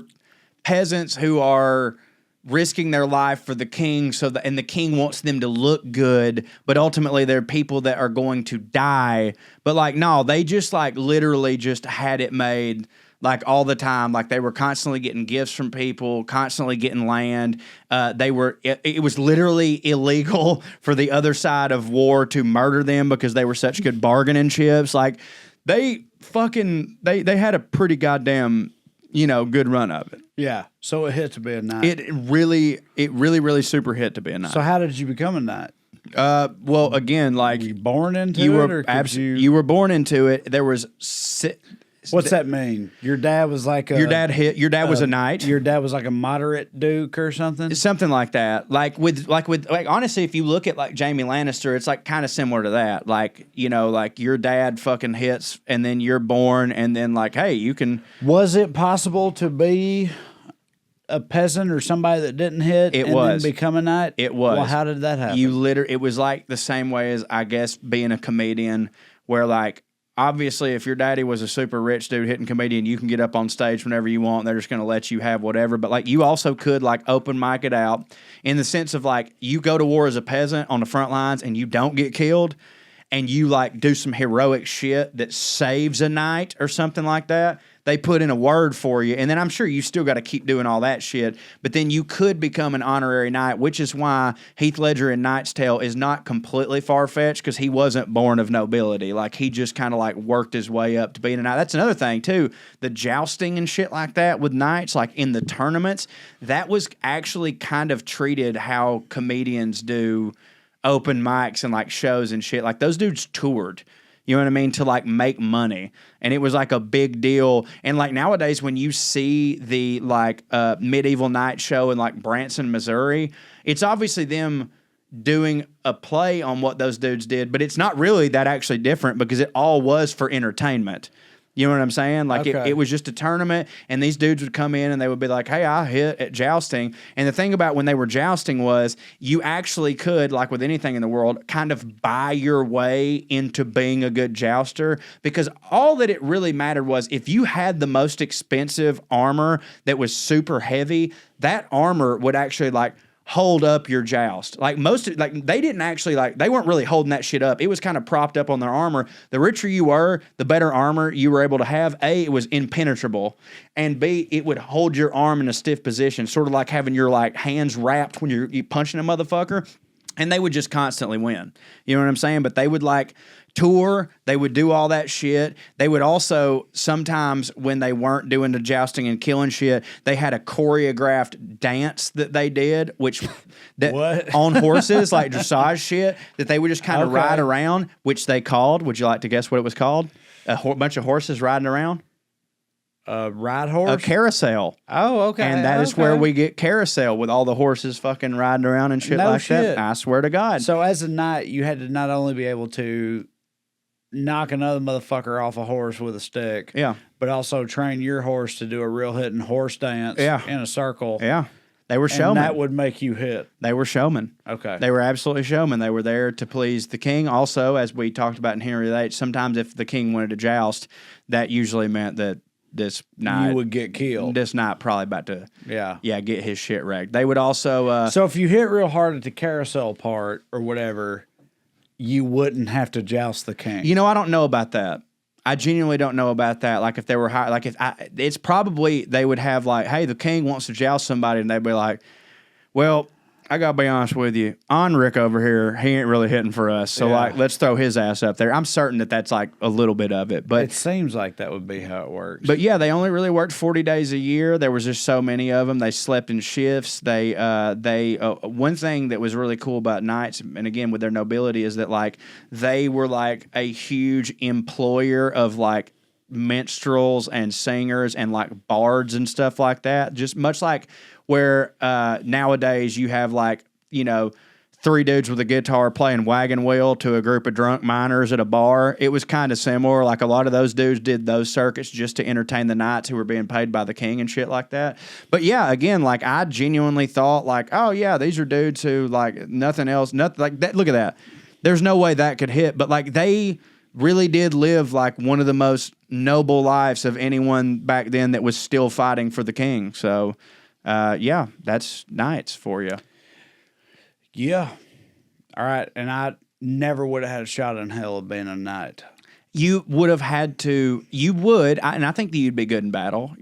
peasants who are risking their life for the king, and the king wants them to look good, but ultimately they're people that are going to die. But like, no, they just like literally just had it made like all the time. Like they were constantly getting gifts from people, constantly getting land. It was literally illegal for the other side of war to murder them because they were such good bargaining chips. Like they had a pretty goddamn, good run of it. Yeah. So it hit to be a knight. It really super hit to be a knight. So how did you become a knight? Well, again, like were you born into it, or you were born into it. There was. What's that mean? Your dad was like your dad was a knight. Your dad was like a moderate duke or something. Something like that. Like honestly, if you look at like Jaime Lannister, it's like kind of similar to that. Like like your dad fucking hits, and then you're born, and then like, hey, you can. Was it possible to be a peasant or somebody that didn't hit then become a knight? It was. Well, how did that happen? It was like the same way as, I guess, being a comedian, where like, obviously, if your daddy was a super rich dude hitting comedian, you can get up on stage whenever you want. They're just going to let you have whatever. But like, you also could like open mic it out in the sense of like, you go to war as a peasant on the front lines and you don't get killed, and you like do some heroic shit that saves a knight or something like that. They put in a word for you, and then I'm sure you still got to keep doing all that shit, but then you could become an honorary knight, which is why Heath Ledger in Knight's Tale is not completely far-fetched, because he wasn't born of nobility. Like, he just kind of like worked his way up to being a knight. That's another thing, too. The jousting and shit like that with knights, like in the tournaments, that was actually kind of treated how comedians do open mics and like shows and shit. Like, those dudes toured. You know what I mean? To like make money. And it was like a big deal. And like nowadays, when you see the like medieval night show in like Branson, Missouri, it's obviously them doing a play on what those dudes did, but it's not really that actually different, because it all was for entertainment. You know what I'm saying? Like, it was just a tournament, and these dudes would come in and they would be like, hey, I hit at jousting. And the thing about when they were jousting was you actually could, like with anything in the world, kind of buy your way into being a good jouster, because all that it really mattered was if you had the most expensive armor that was super heavy, that armor would actually like hold up your joust. Like they didn't actually they weren't really holding that shit up. It was kind of propped up on their armor. The richer you were, the better armor you were able to have. A, it was impenetrable, and B, it would hold your arm in a stiff position, sort of like having your like hands wrapped when you're punching a motherfucker. And they would just constantly win. You know what I'm saying? But they would like tour. They would do all that shit. They would also, sometimes when they weren't doing the jousting and killing shit, they had a choreographed dance that they did, on horses, like dressage shit, that they would just kind of ride around, which they called, would you like to guess what it was called? A bunch of horses riding around? Ride horse? A carousel. Oh, okay. And that is where we get carousel, with all the horses fucking riding around and shit that. I swear to God. So as a knight, you had to not only be able to knock another motherfucker off a horse with a stick, but also train your horse to do a real hitting horse dance in a circle. Yeah. They were showmen. And that would make you hit. They were showmen. Okay. They were absolutely showmen. They were there to please the king. Also, as we talked about in Henry VIII, sometimes if the king wanted to joust, that usually meant that this knight, you would get killed. This knight probably about to get his shit wrecked. They would also so if you hit real hard at the carousel part or whatever, you wouldn't have to joust the king. I don't know about that. I genuinely don't know about that. Like if they were high, like it's probably they would have like, hey, the king wants to joust somebody, and they'd be like, well, I gotta be honest with you, Enric over here, he ain't really hitting for us. So like, let's throw his ass up there. I'm certain that that's like a little bit of it, but it seems like that would be how it works. But yeah, they only really worked 40 days a year. There was just so many of them. They slept in shifts. They one thing that was really cool about knights, and again with their nobility, is that like they were like a huge employer of like minstrels and singers and like bards and stuff like that. Just much like where nowadays you have like, 3 dudes with a guitar playing wagon wheel to a group of drunk miners at a bar. It was kind of similar. Like a lot of those dudes did those circuits just to entertain the knights who were being paid by the king and shit like that. But yeah, again, like I genuinely thought like, oh yeah, these are dudes who like nothing else, nothing like that. Look at that. There's no way that could hit, but like they really did live like one of the most noble lives of anyone back then that was still fighting for the king. So yeah, that's knights for you. Yeah. All right. And I never would have had a shot in hell of being a knight. You would have had to, and I think that you'd be good in battle.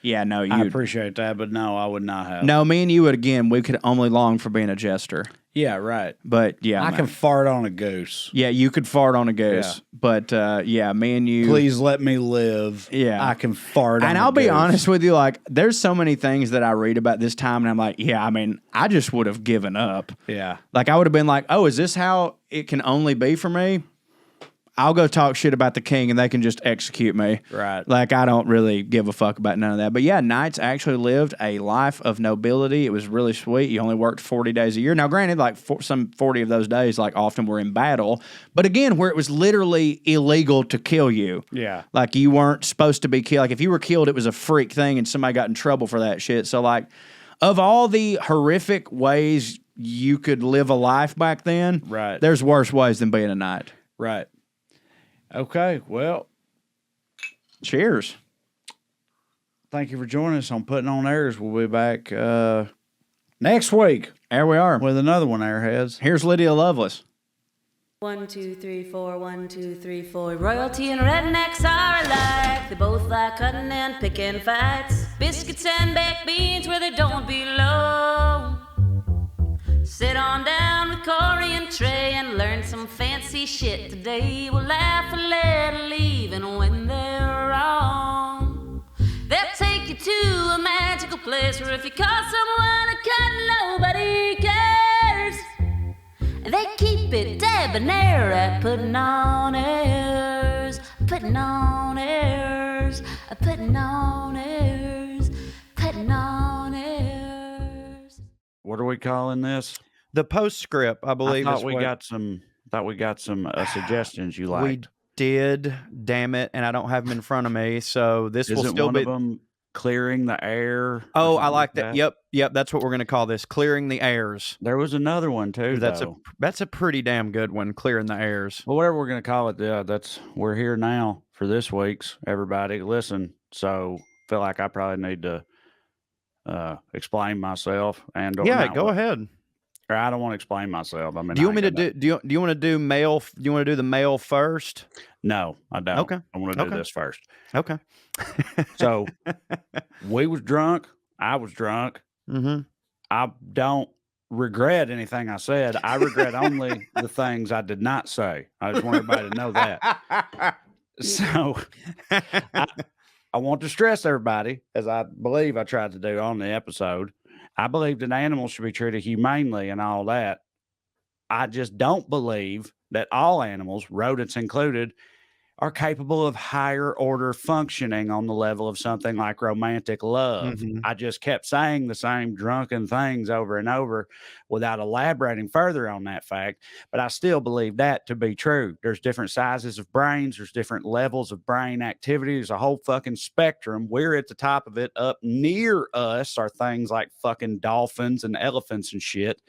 Yeah, no, I appreciate that, but no, I would not have. No, me and you would, again, we could only long for being a jester. Yeah, right. But yeah, I can fart on a goose. Yeah, you could fart on a goose. Yeah. But yeah, me and you. Please let me live. Yeah. I can fart on a goose. And I'll be honest with you, like, there's so many things that I read about this time, and I'm like, yeah, I mean, I just would have given up. Yeah. Like, I would have been like, oh, is this how it can only be for me? I'll go talk shit about the king and they can just execute me. Right. Like, I don't really give a fuck about none of that. But yeah, knights actually lived a life of nobility. It was really sweet. You only worked 40 days a year. Now, granted, like some 40 of those days, like often were in battle. But again, where it was literally illegal to kill you. Yeah. Like, you weren't supposed to be killed. Like, if you were killed, it was a freak thing and somebody got in trouble for that shit. So, like, of all the horrific ways you could live a life back then, right, there's worse ways than being a knight. Right. Okay, well, cheers. Thank you for joining us on Puttin On Airs. We'll be back next week. There we are. With another one, Airheads. Here's Lydia Lovelace. 1, 2, 3, 4, 1, 2, 3, 4. Royalty and rednecks are alike. They both like cutting and picking fights. Biscuits and baked beans where they don't belong. Sit on down with Corey and Trae and learn some fancy shit today. We'll laugh a little even when they're wrong. They'll take you to a magical place where if you call someone a cunt, nobody cares. They keep it debonair at Puttin On Airs. Puttin On Airs. Puttin On Airs. Puttin On Airs. What are we calling this? The postscript, I believe. I thought we got some suggestions you liked. We did, damn it, and I don't have them in front of me, so this will still one be of them clearing the air. Oh, I like that. Yep, that's what we're going to call this, clearing the airs. There was another one too. That's a pretty damn good one, clearing the airs. Well, whatever we're going to call it, we're here now for this week's. Everybody, listen. So, feel like I probably need to explain myself and go ahead. Or I don't want to explain myself. I mean, do you want me to do? Do you want to do mail? Do you want to do the mail first? No, I don't. Okay, I want to do this first. Okay. So we was drunk. I was drunk. Mm-hmm. I don't regret anything I said. I regret only the things I did not say. I just want everybody to know that. So I want to stress everybody, as I believe I tried to do on the episode, I believe that animals should be treated humanely and all that. I just don't believe that all animals, rodents included, are capable of higher order functioning on the level of something like romantic love. Mm-hmm. I just kept saying the same drunken things over and over without elaborating further on that fact. But I still believe that to be true. There's different sizes of brains. There's different levels of brain activity. There's a whole fucking spectrum. We're at the top of it. Up near us are things like fucking dolphins and elephants and shit.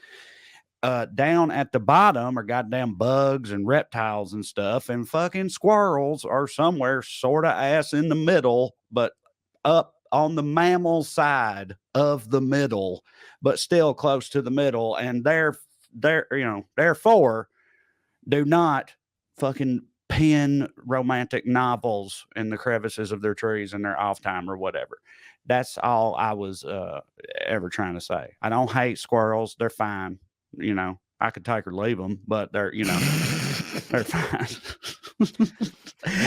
Down at the bottom are goddamn bugs and reptiles and stuff, and fucking squirrels are somewhere sort of ass in the middle, but up on the mammal side of the middle, but still close to the middle. And therefore, do not fucking pen romantic novels in the crevices of their trees in their off time or whatever. That's all I was ever trying to say. I don't hate squirrels. They're fine. I could take or leave them, but they're they're fine.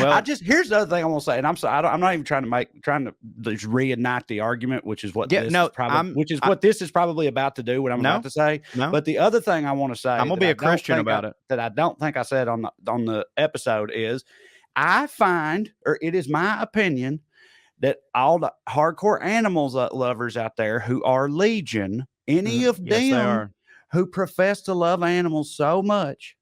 Well, here's the other thing I want to say, and I'm sorry, I'm not even trying to just reignite the argument, which is what this is probably about to do. What I'm about to say. No. But the other thing I want to say, I'm gonna be a Christian about it. That I don't think I said on the episode is, I find, or it is my opinion, that all the hardcore animals lovers out there who are legion, any of them who profess to love animals so much,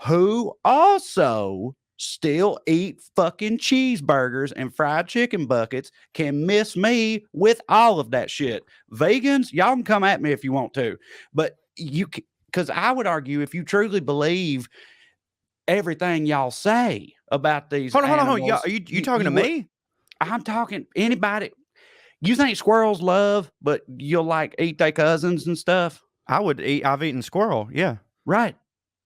who also still eat fucking cheeseburgers and fried chicken buckets, can miss me with all of that shit. Vegans, y'all can come at me if you want to, but because I would argue, if you truly believe everything y'all say about these animals. Hold on. Are you talking to me? I'm talking anybody. You think squirrels love, but you'll eat their cousins and stuff? I've eaten squirrel. Yeah. Right.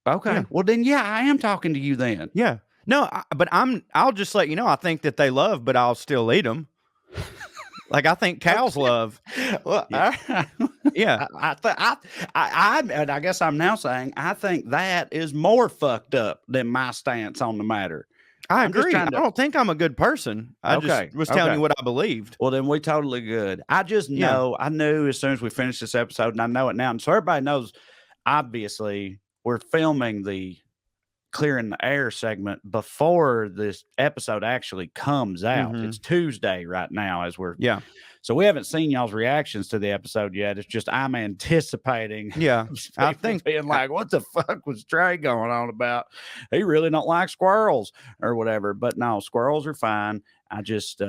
Okay. Yeah. Well, then, I am talking to you then. Yeah. No, but I'll just let you know, I think that they love, but I'll still eat them. Like, I think cows love. Well, Yeah. And I guess I'm now saying I think that is more fucked up than my stance on the matter. I agree. I don't think I'm a good person. I just was telling you what I believed. Well, then we totally good. I just know, I knew as soon as we finished this episode, and I know it now. And so everybody knows, obviously, we're filming the Clearing the Air segment before this episode actually comes out. It's Tuesday right now as we're so we haven't seen y'all's reactions to the episode yet. It's just I'm anticipating I think being like, what the fuck was Trae going on about? He really don't like squirrels or whatever. But no, squirrels are fine. I just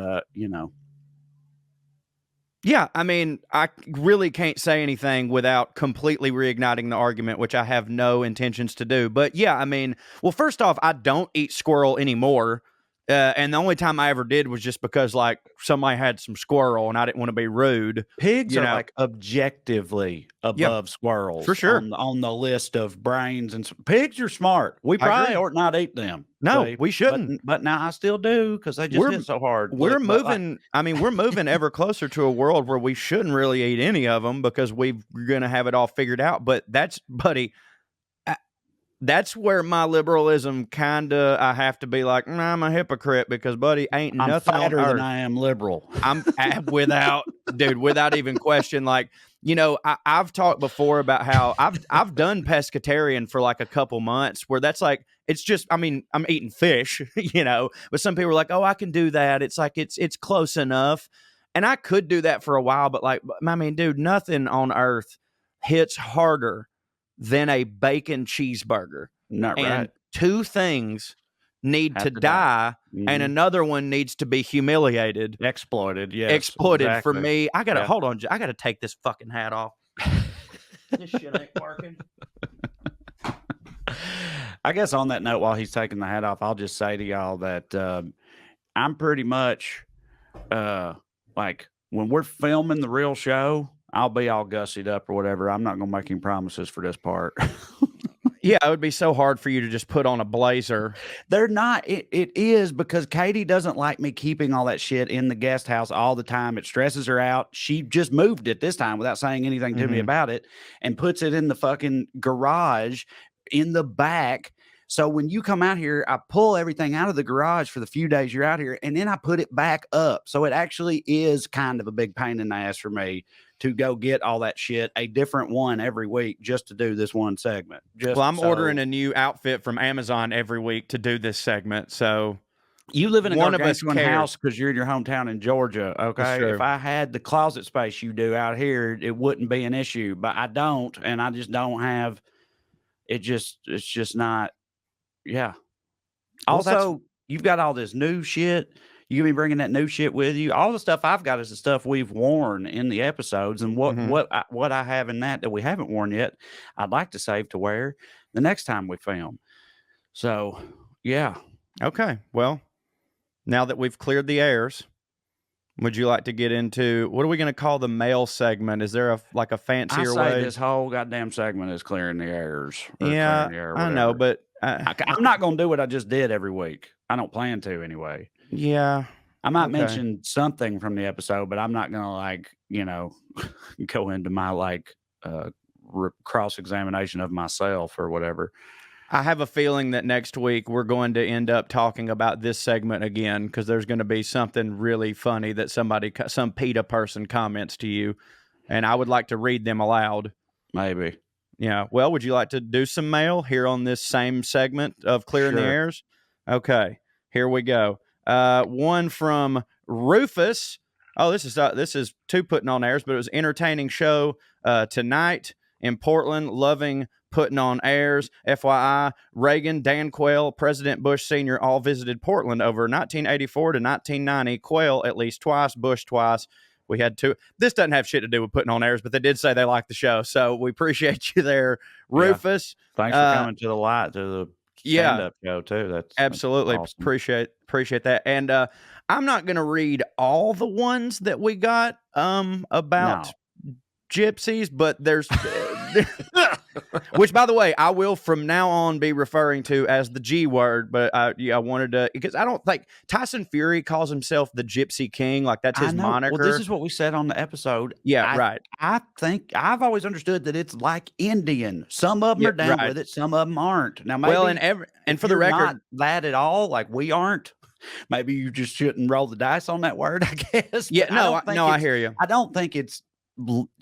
Yeah, I mean, I really can't say anything without completely reigniting the argument, which I have no intentions to do. But yeah, I mean, well, first off, I don't eat squirrel anymore. And the only time I ever did was just because, like, somebody had some squirrel and I didn't want to be rude. Pigs are like objectively above squirrels for sure on the list of brains. And pigs are smart. We probably ought not eat them. No, we shouldn't. But now I still do because they just hit so hard. We're moving. I mean, we're moving ever closer to a world where we shouldn't really eat any of them because we're going to have it all figured out. But that's, buddy. That's where my liberalism I have to be like, I'm a hypocrite because, buddy, ain't nothing fatter on earth. than I am liberal. I'm without even question. Like, I've talked before about how I've done pescatarian for like a couple months where that's like, it's just, I mean, I'm eating fish, but some people are like, oh, I can do that. It's like, it's close enough. And I could do that for a while, but like, I mean, dude, nothing on earth hits harder than a bacon cheeseburger. Not and right. Two things need to die, and another one needs to be humiliated. Exploited, yes. Exploited exactly. For me. I gotta hold on. I gotta take this fucking hat off. This shit ain't working. I guess on that note, while he's taking the hat off, I'll just say to y'all that I'm pretty much like when we're filming the real show, I'll be all gussied up or whatever. I'm not going to make any promises for this part. Yeah, it would be so hard for you to just put on a blazer. They're not. It is because Katie doesn't like me keeping all that shit in the guest house all the time. It stresses her out. She just moved it this time without saying anything to me about it and puts it in the fucking garage in the back. So when you come out here, I pull everything out of the garage for the few days you're out here, and then I put it back up. So it actually is kind of a big pain in the ass for me to go get all that shit, a different one every week just to do this one segment. I'm ordering a new outfit from Amazon every week to do this segment. So you live in a gargantuan house because you're in your hometown in Georgia. Okay. If I had the closet space you do out here, it wouldn't be an issue, but I don't. And I just don't have it's just not. Yeah. Also, you've got all this new shit. You gonna be bringing that new shit with you. All the stuff I've got is the stuff we've worn in the episodes, and what I have in that we haven't worn yet. I'd like to save to wear the next time we film. So, yeah. Okay. Well, now that we've cleared the airs, would you like to get into what are we going to call the mail segment? Is there a fancier way? This whole goddamn segment is clearing the airs. Yeah, I know, but I'm not going to do what I just did every week. I don't plan to anyway. Yeah. I might mention something from the episode, but I'm not going to go into my cross-examination of myself or whatever. I have a feeling that next week we're going to end up talking about this segment again because there's going to be something really funny that some PETA person comments to you, and I would like to read them aloud. Maybe. Yeah. Well, would you like to do some mail here on this same segment of Clearing the Airs? Okay. Here we go. One from Rufus. Oh, this is two Puttin On Airs, but it was an entertaining show tonight in Portland. Loving Puttin On Airs. FYI, Reagan, Dan Quayle, President Bush Sr. all visited Portland over 1984 to 1990. Quayle at least twice, Bush twice. We had two. This doesn't have shit to do with Puttin On Airs, but they did say they liked the show, so we appreciate you there, Rufus. Yeah. Thanks for coming to the stand-up show too. That's absolutely awesome. Appreciate that. And I'm not going to read all the ones that we got about gypsies, but there's Which, by the way, I will from now on be referring to as the G word, but I wanted to, because I don't think Tyson Fury calls himself the Gypsy King, like that's his moniker. Well, this is what we said on the episode. Yeah, right. I think I've always understood that it's like Indian. Some of them are down with it, some of them aren't. Now, maybe and for the record, not that at all, like we aren't. Maybe you just shouldn't roll the dice on that word, I guess. Yeah, I hear you. I don't think it's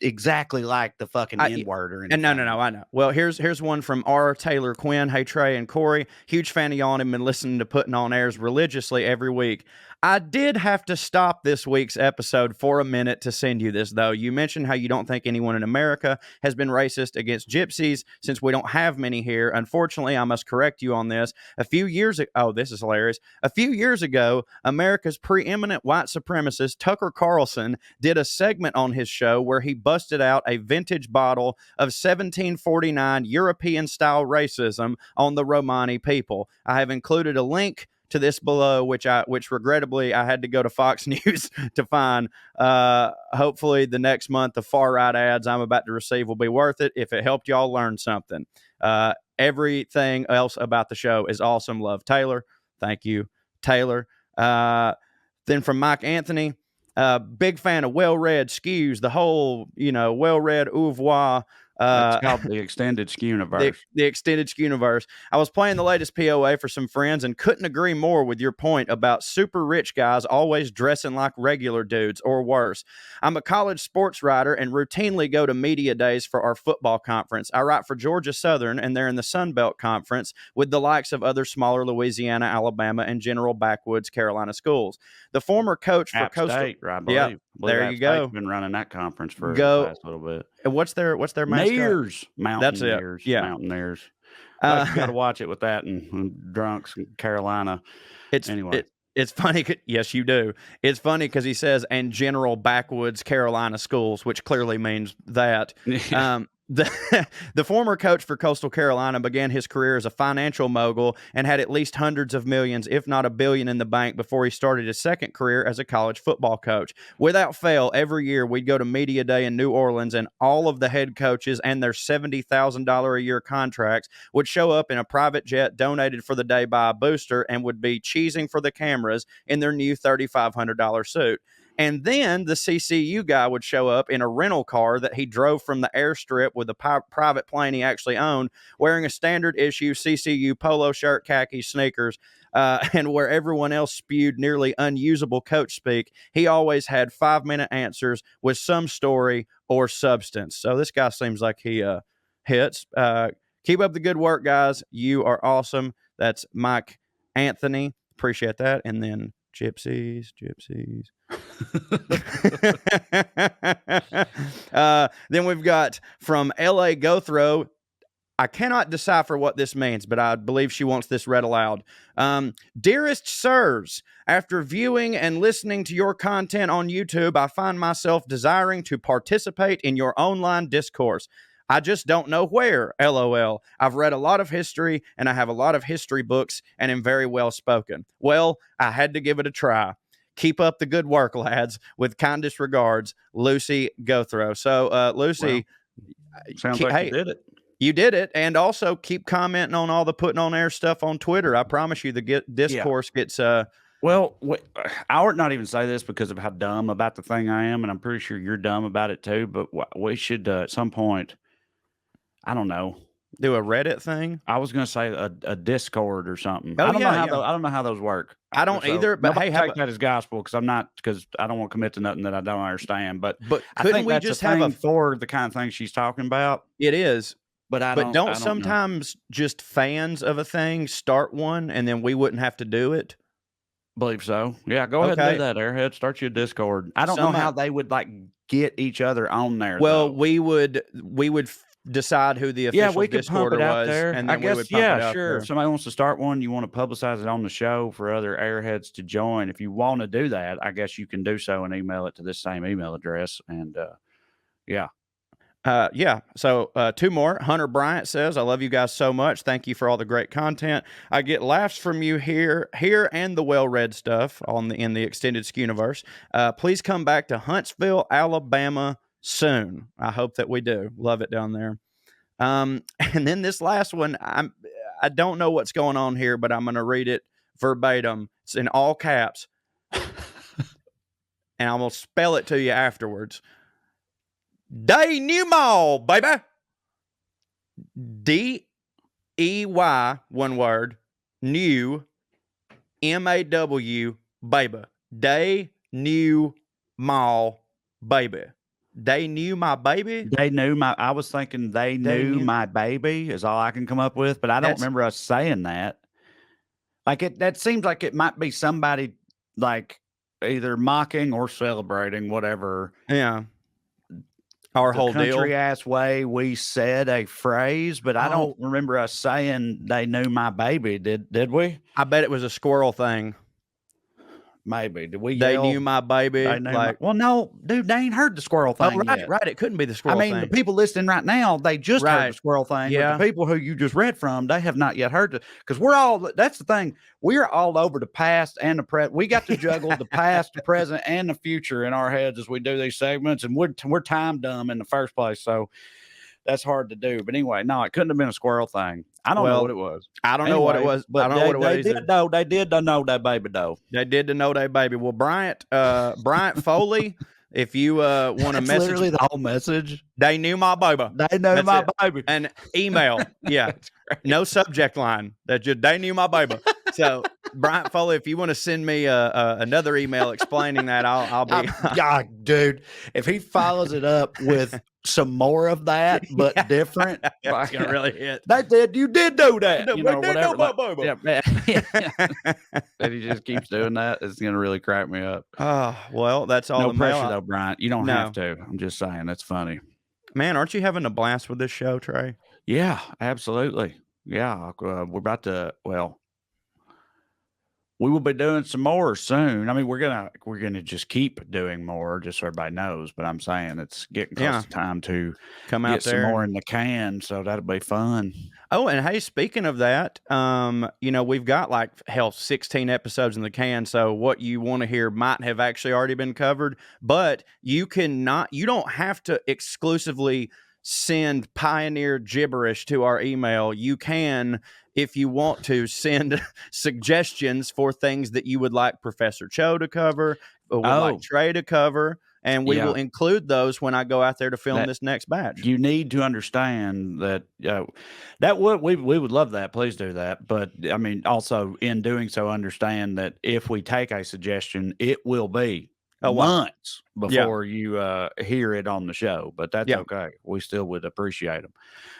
exactly like the fucking N word or anything. No, I know. Well, here's one from R. Taylor Quinn. Hey, Trae and Corey, huge fan of y'all and been listening to Puttin On Airs religiously every week. I did have to stop this week's episode for a minute to send you this, though. You mentioned how you don't think anyone in America has been racist against gypsies since we don't have many here. Unfortunately, I must correct you on this. A few years ago, this is hilarious. A few years ago, America's preeminent white supremacist Tucker Carlson did a segment on his show where he busted out a vintage bottle of 1749 European-style racism on the Romani people. I have included a link to this below, which regrettably I had to go to Fox News to find. Hopefully the next month the far right ads I'm about to receive will be worth it if it helped y'all learn something. Everything else about the show is awesome. Love, Taylor. Thank you, Taylor. Then from Mike Anthony, big fan of well-read skews, the whole, well-read oeuvre. It's called the Extended Skewniverse. The Extended Skewniverse. I was playing the latest POA for some friends and couldn't agree more with your point about super rich guys always dressing like regular dudes or worse. I'm a college sports writer and routinely go to media days for our football conference. I write for Georgia Southern, and they're in the Sun Belt Conference with the likes of other smaller Louisiana, Alabama, and general backwoods Carolina schools. The former coach for App Coastal State, I believe. Yeah, there you go. Been running that conference for the last little bit. And what's their mascot? Mountaineers. That's it. Yeah, Mountaineers. You got to watch it with that and drunks in Carolina. It's funny. Yes, you do. It's funny because he says, and general backwoods Carolina schools, which clearly means that. The former coach for Coastal Carolina began his career as a financial mogul and had at least hundreds of millions, if not $1 billion in the bank before he started his second career as a college football coach. Without fail, every year we'd go to media day in New Orleans and all of the head coaches and their $70,000 a year contracts would show up in a private jet donated for the day by a booster and would be cheesing for the cameras in their new $3,500 suit. And then the CCU guy would show up in a rental car that he drove from the airstrip with a private plane he actually owned, wearing a standard issue CCU polo shirt, khaki sneakers, and where everyone else spewed nearly unusable coach speak, he always had 5-minute answers with some story or substance. So this guy seems like he hits. Keep up the good work, guys. You are awesome. That's Mike Anthony. Appreciate that. And then gypsies. Then we've got from LA Gothro. I cannot decipher what this means, but I believe she wants this read aloud. Dearest sirs, after viewing and listening to your content on YouTube, I find myself desiring to participate in your online discourse. I just don't know where, LOL. I've read a lot of history, and I have a lot of history books, and am very well spoken. Well, I had to give it a try. Keep up the good work, lads. With kindest regards, Lucy Gothro. So, Lucy, sounds like you did it. You did it, and also keep commenting on all the Puttin On Air stuff on Twitter. I promise you, the discourse gets. Well, I would not even say this because of how dumb about the thing I am, and I'm pretty sure you're dumb about it too. But we should at some point, I don't know, do a Reddit thing. I was going to say a Discord or something. Oh, I don't know how those work. I don't either. But hey, take that as gospel because I don't want to commit to nothing that I don't understand. But I couldn't think we that's just a thing have for the kind of thing she's talking about? It is. But don't sometimes just fans of a thing start one and then we wouldn't have to do it? Believe so. Yeah, go ahead and do that, Airhead. Start you a Discord. I don't know how they would get each other on there. Well, we would decide who the official Discorder was, there. And then I guess, we would pump it out sure. there. If somebody wants to start one, you want to publicize it on the show for other Airheads to join. If you want to do that, I guess you can do so and email it to this same email address. And So 2 more. Hunter Bryant says, I love you guys so much. Thank you for all the great content. I get laughs from you here and the well-read stuff in the Extended Skewniverse. Please come back to Huntsville, Alabama soon. I hope that we do. Love it down there. And then this last one, I don't know what's going on here, but I'm going to read it verbatim. It's in all caps. And I'm going to spell it to you afterwards. Denouement, baby. D-E-Y, one word, new, M-A-W, baby. Denouement, baby. They knew my baby? I was thinking they knew my baby is all I can come up with, but I don't remember us saying that. Like that seems like it might be somebody like either mocking or celebrating, whatever. Yeah. Our whole deal. Country ass way we said a phrase, but I don't remember us saying they knew my baby. Did we? I bet it was a squirrel thing. Maybe. Did we They yell? knew my baby. Well, no, dude, they ain't heard the squirrel thing yet. Right. It couldn't be the squirrel thing. The people listening right now, they just heard the squirrel thing. Yeah. But the people who you just read from, they have not yet heard it. Because that's the thing. We're all over the past and the present. We got to juggle the past, the present, and the future in our heads as we do these segments. And we're time dumb in the first place. So that's hard to do. But anyway, no, it couldn't have been a squirrel thing. I don't know what it was. I don't know what it was, but they did know that baby though. They did know that baby. Well, Bryant Foley, if you want to message, literally the whole message. They knew my baby. They knew my baby. And email, yeah, no subject line. That just they knew my baby. So Bryant Foley, if you want to send me another email explaining that, I'll be. God, dude, if he follows it up with some more of that, but different, it's gonna really hit. You did do that. No, you know, whatever. If he just keeps doing that, it's gonna really crack me up. Oh, well, that's all. No pressure though, Bryant. You don't have to. I'm just saying, that's funny. Man, aren't you having a blast with this show, Trae? Yeah, absolutely. Yeah, we're about to. Well, we will be doing some more soon. I mean, we're gonna just keep doing more, just so everybody knows. But I'm saying it's getting close to time to come out there. Some more in the can, so that'll be fun. Oh, and hey, speaking of that, we've got 16 episodes in the can. So what you want to hear might have actually already been covered, but you don't have to exclusively send pioneer gibberish to our email. You can, if you want to, send suggestions for things that you would like Professor Cho to cover, or would like Trae to cover, and we will include those when I go out there to film this next batch. You need to understand that we would love that. Please do that. But I mean, also in doing so, understand that if we take a suggestion, it will be months before you hear it on the show, but that's okay. We still would appreciate them.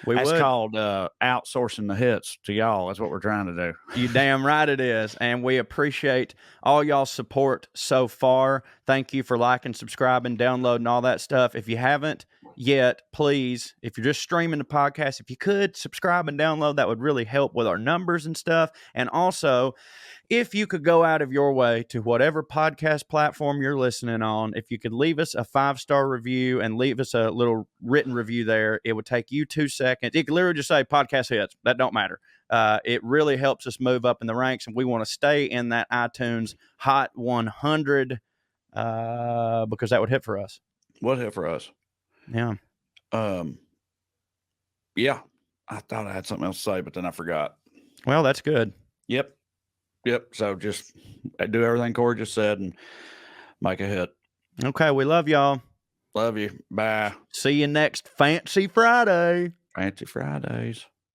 That's called outsourcing the hits to y'all. That's what we're trying to do. You damn right it is, and we appreciate all y'all's support so far. Thank you for liking, subscribing, downloading, all that stuff. If you haven't yet, please, if you're just streaming the podcast, if you could subscribe and download, that would really help with our numbers and stuff. And also, if you could go out of your way to whatever podcast platform you're listening on, if you could leave us a 5-star review and leave us a little written review there, it would take you 2 seconds. You could literally just say podcast hits. That don't matter. It really helps us move up in the ranks, and we want to stay in that iTunes Hot 100 because that would hit for us. Would hit for us. Yeah. Yeah. I thought I had something else to say, but then I forgot. Well, that's good. Yep. So just do everything Corey just said and make a hit. Okay. We love y'all. Love you. Bye. See you next Fancy Friday. Fancy Fridays.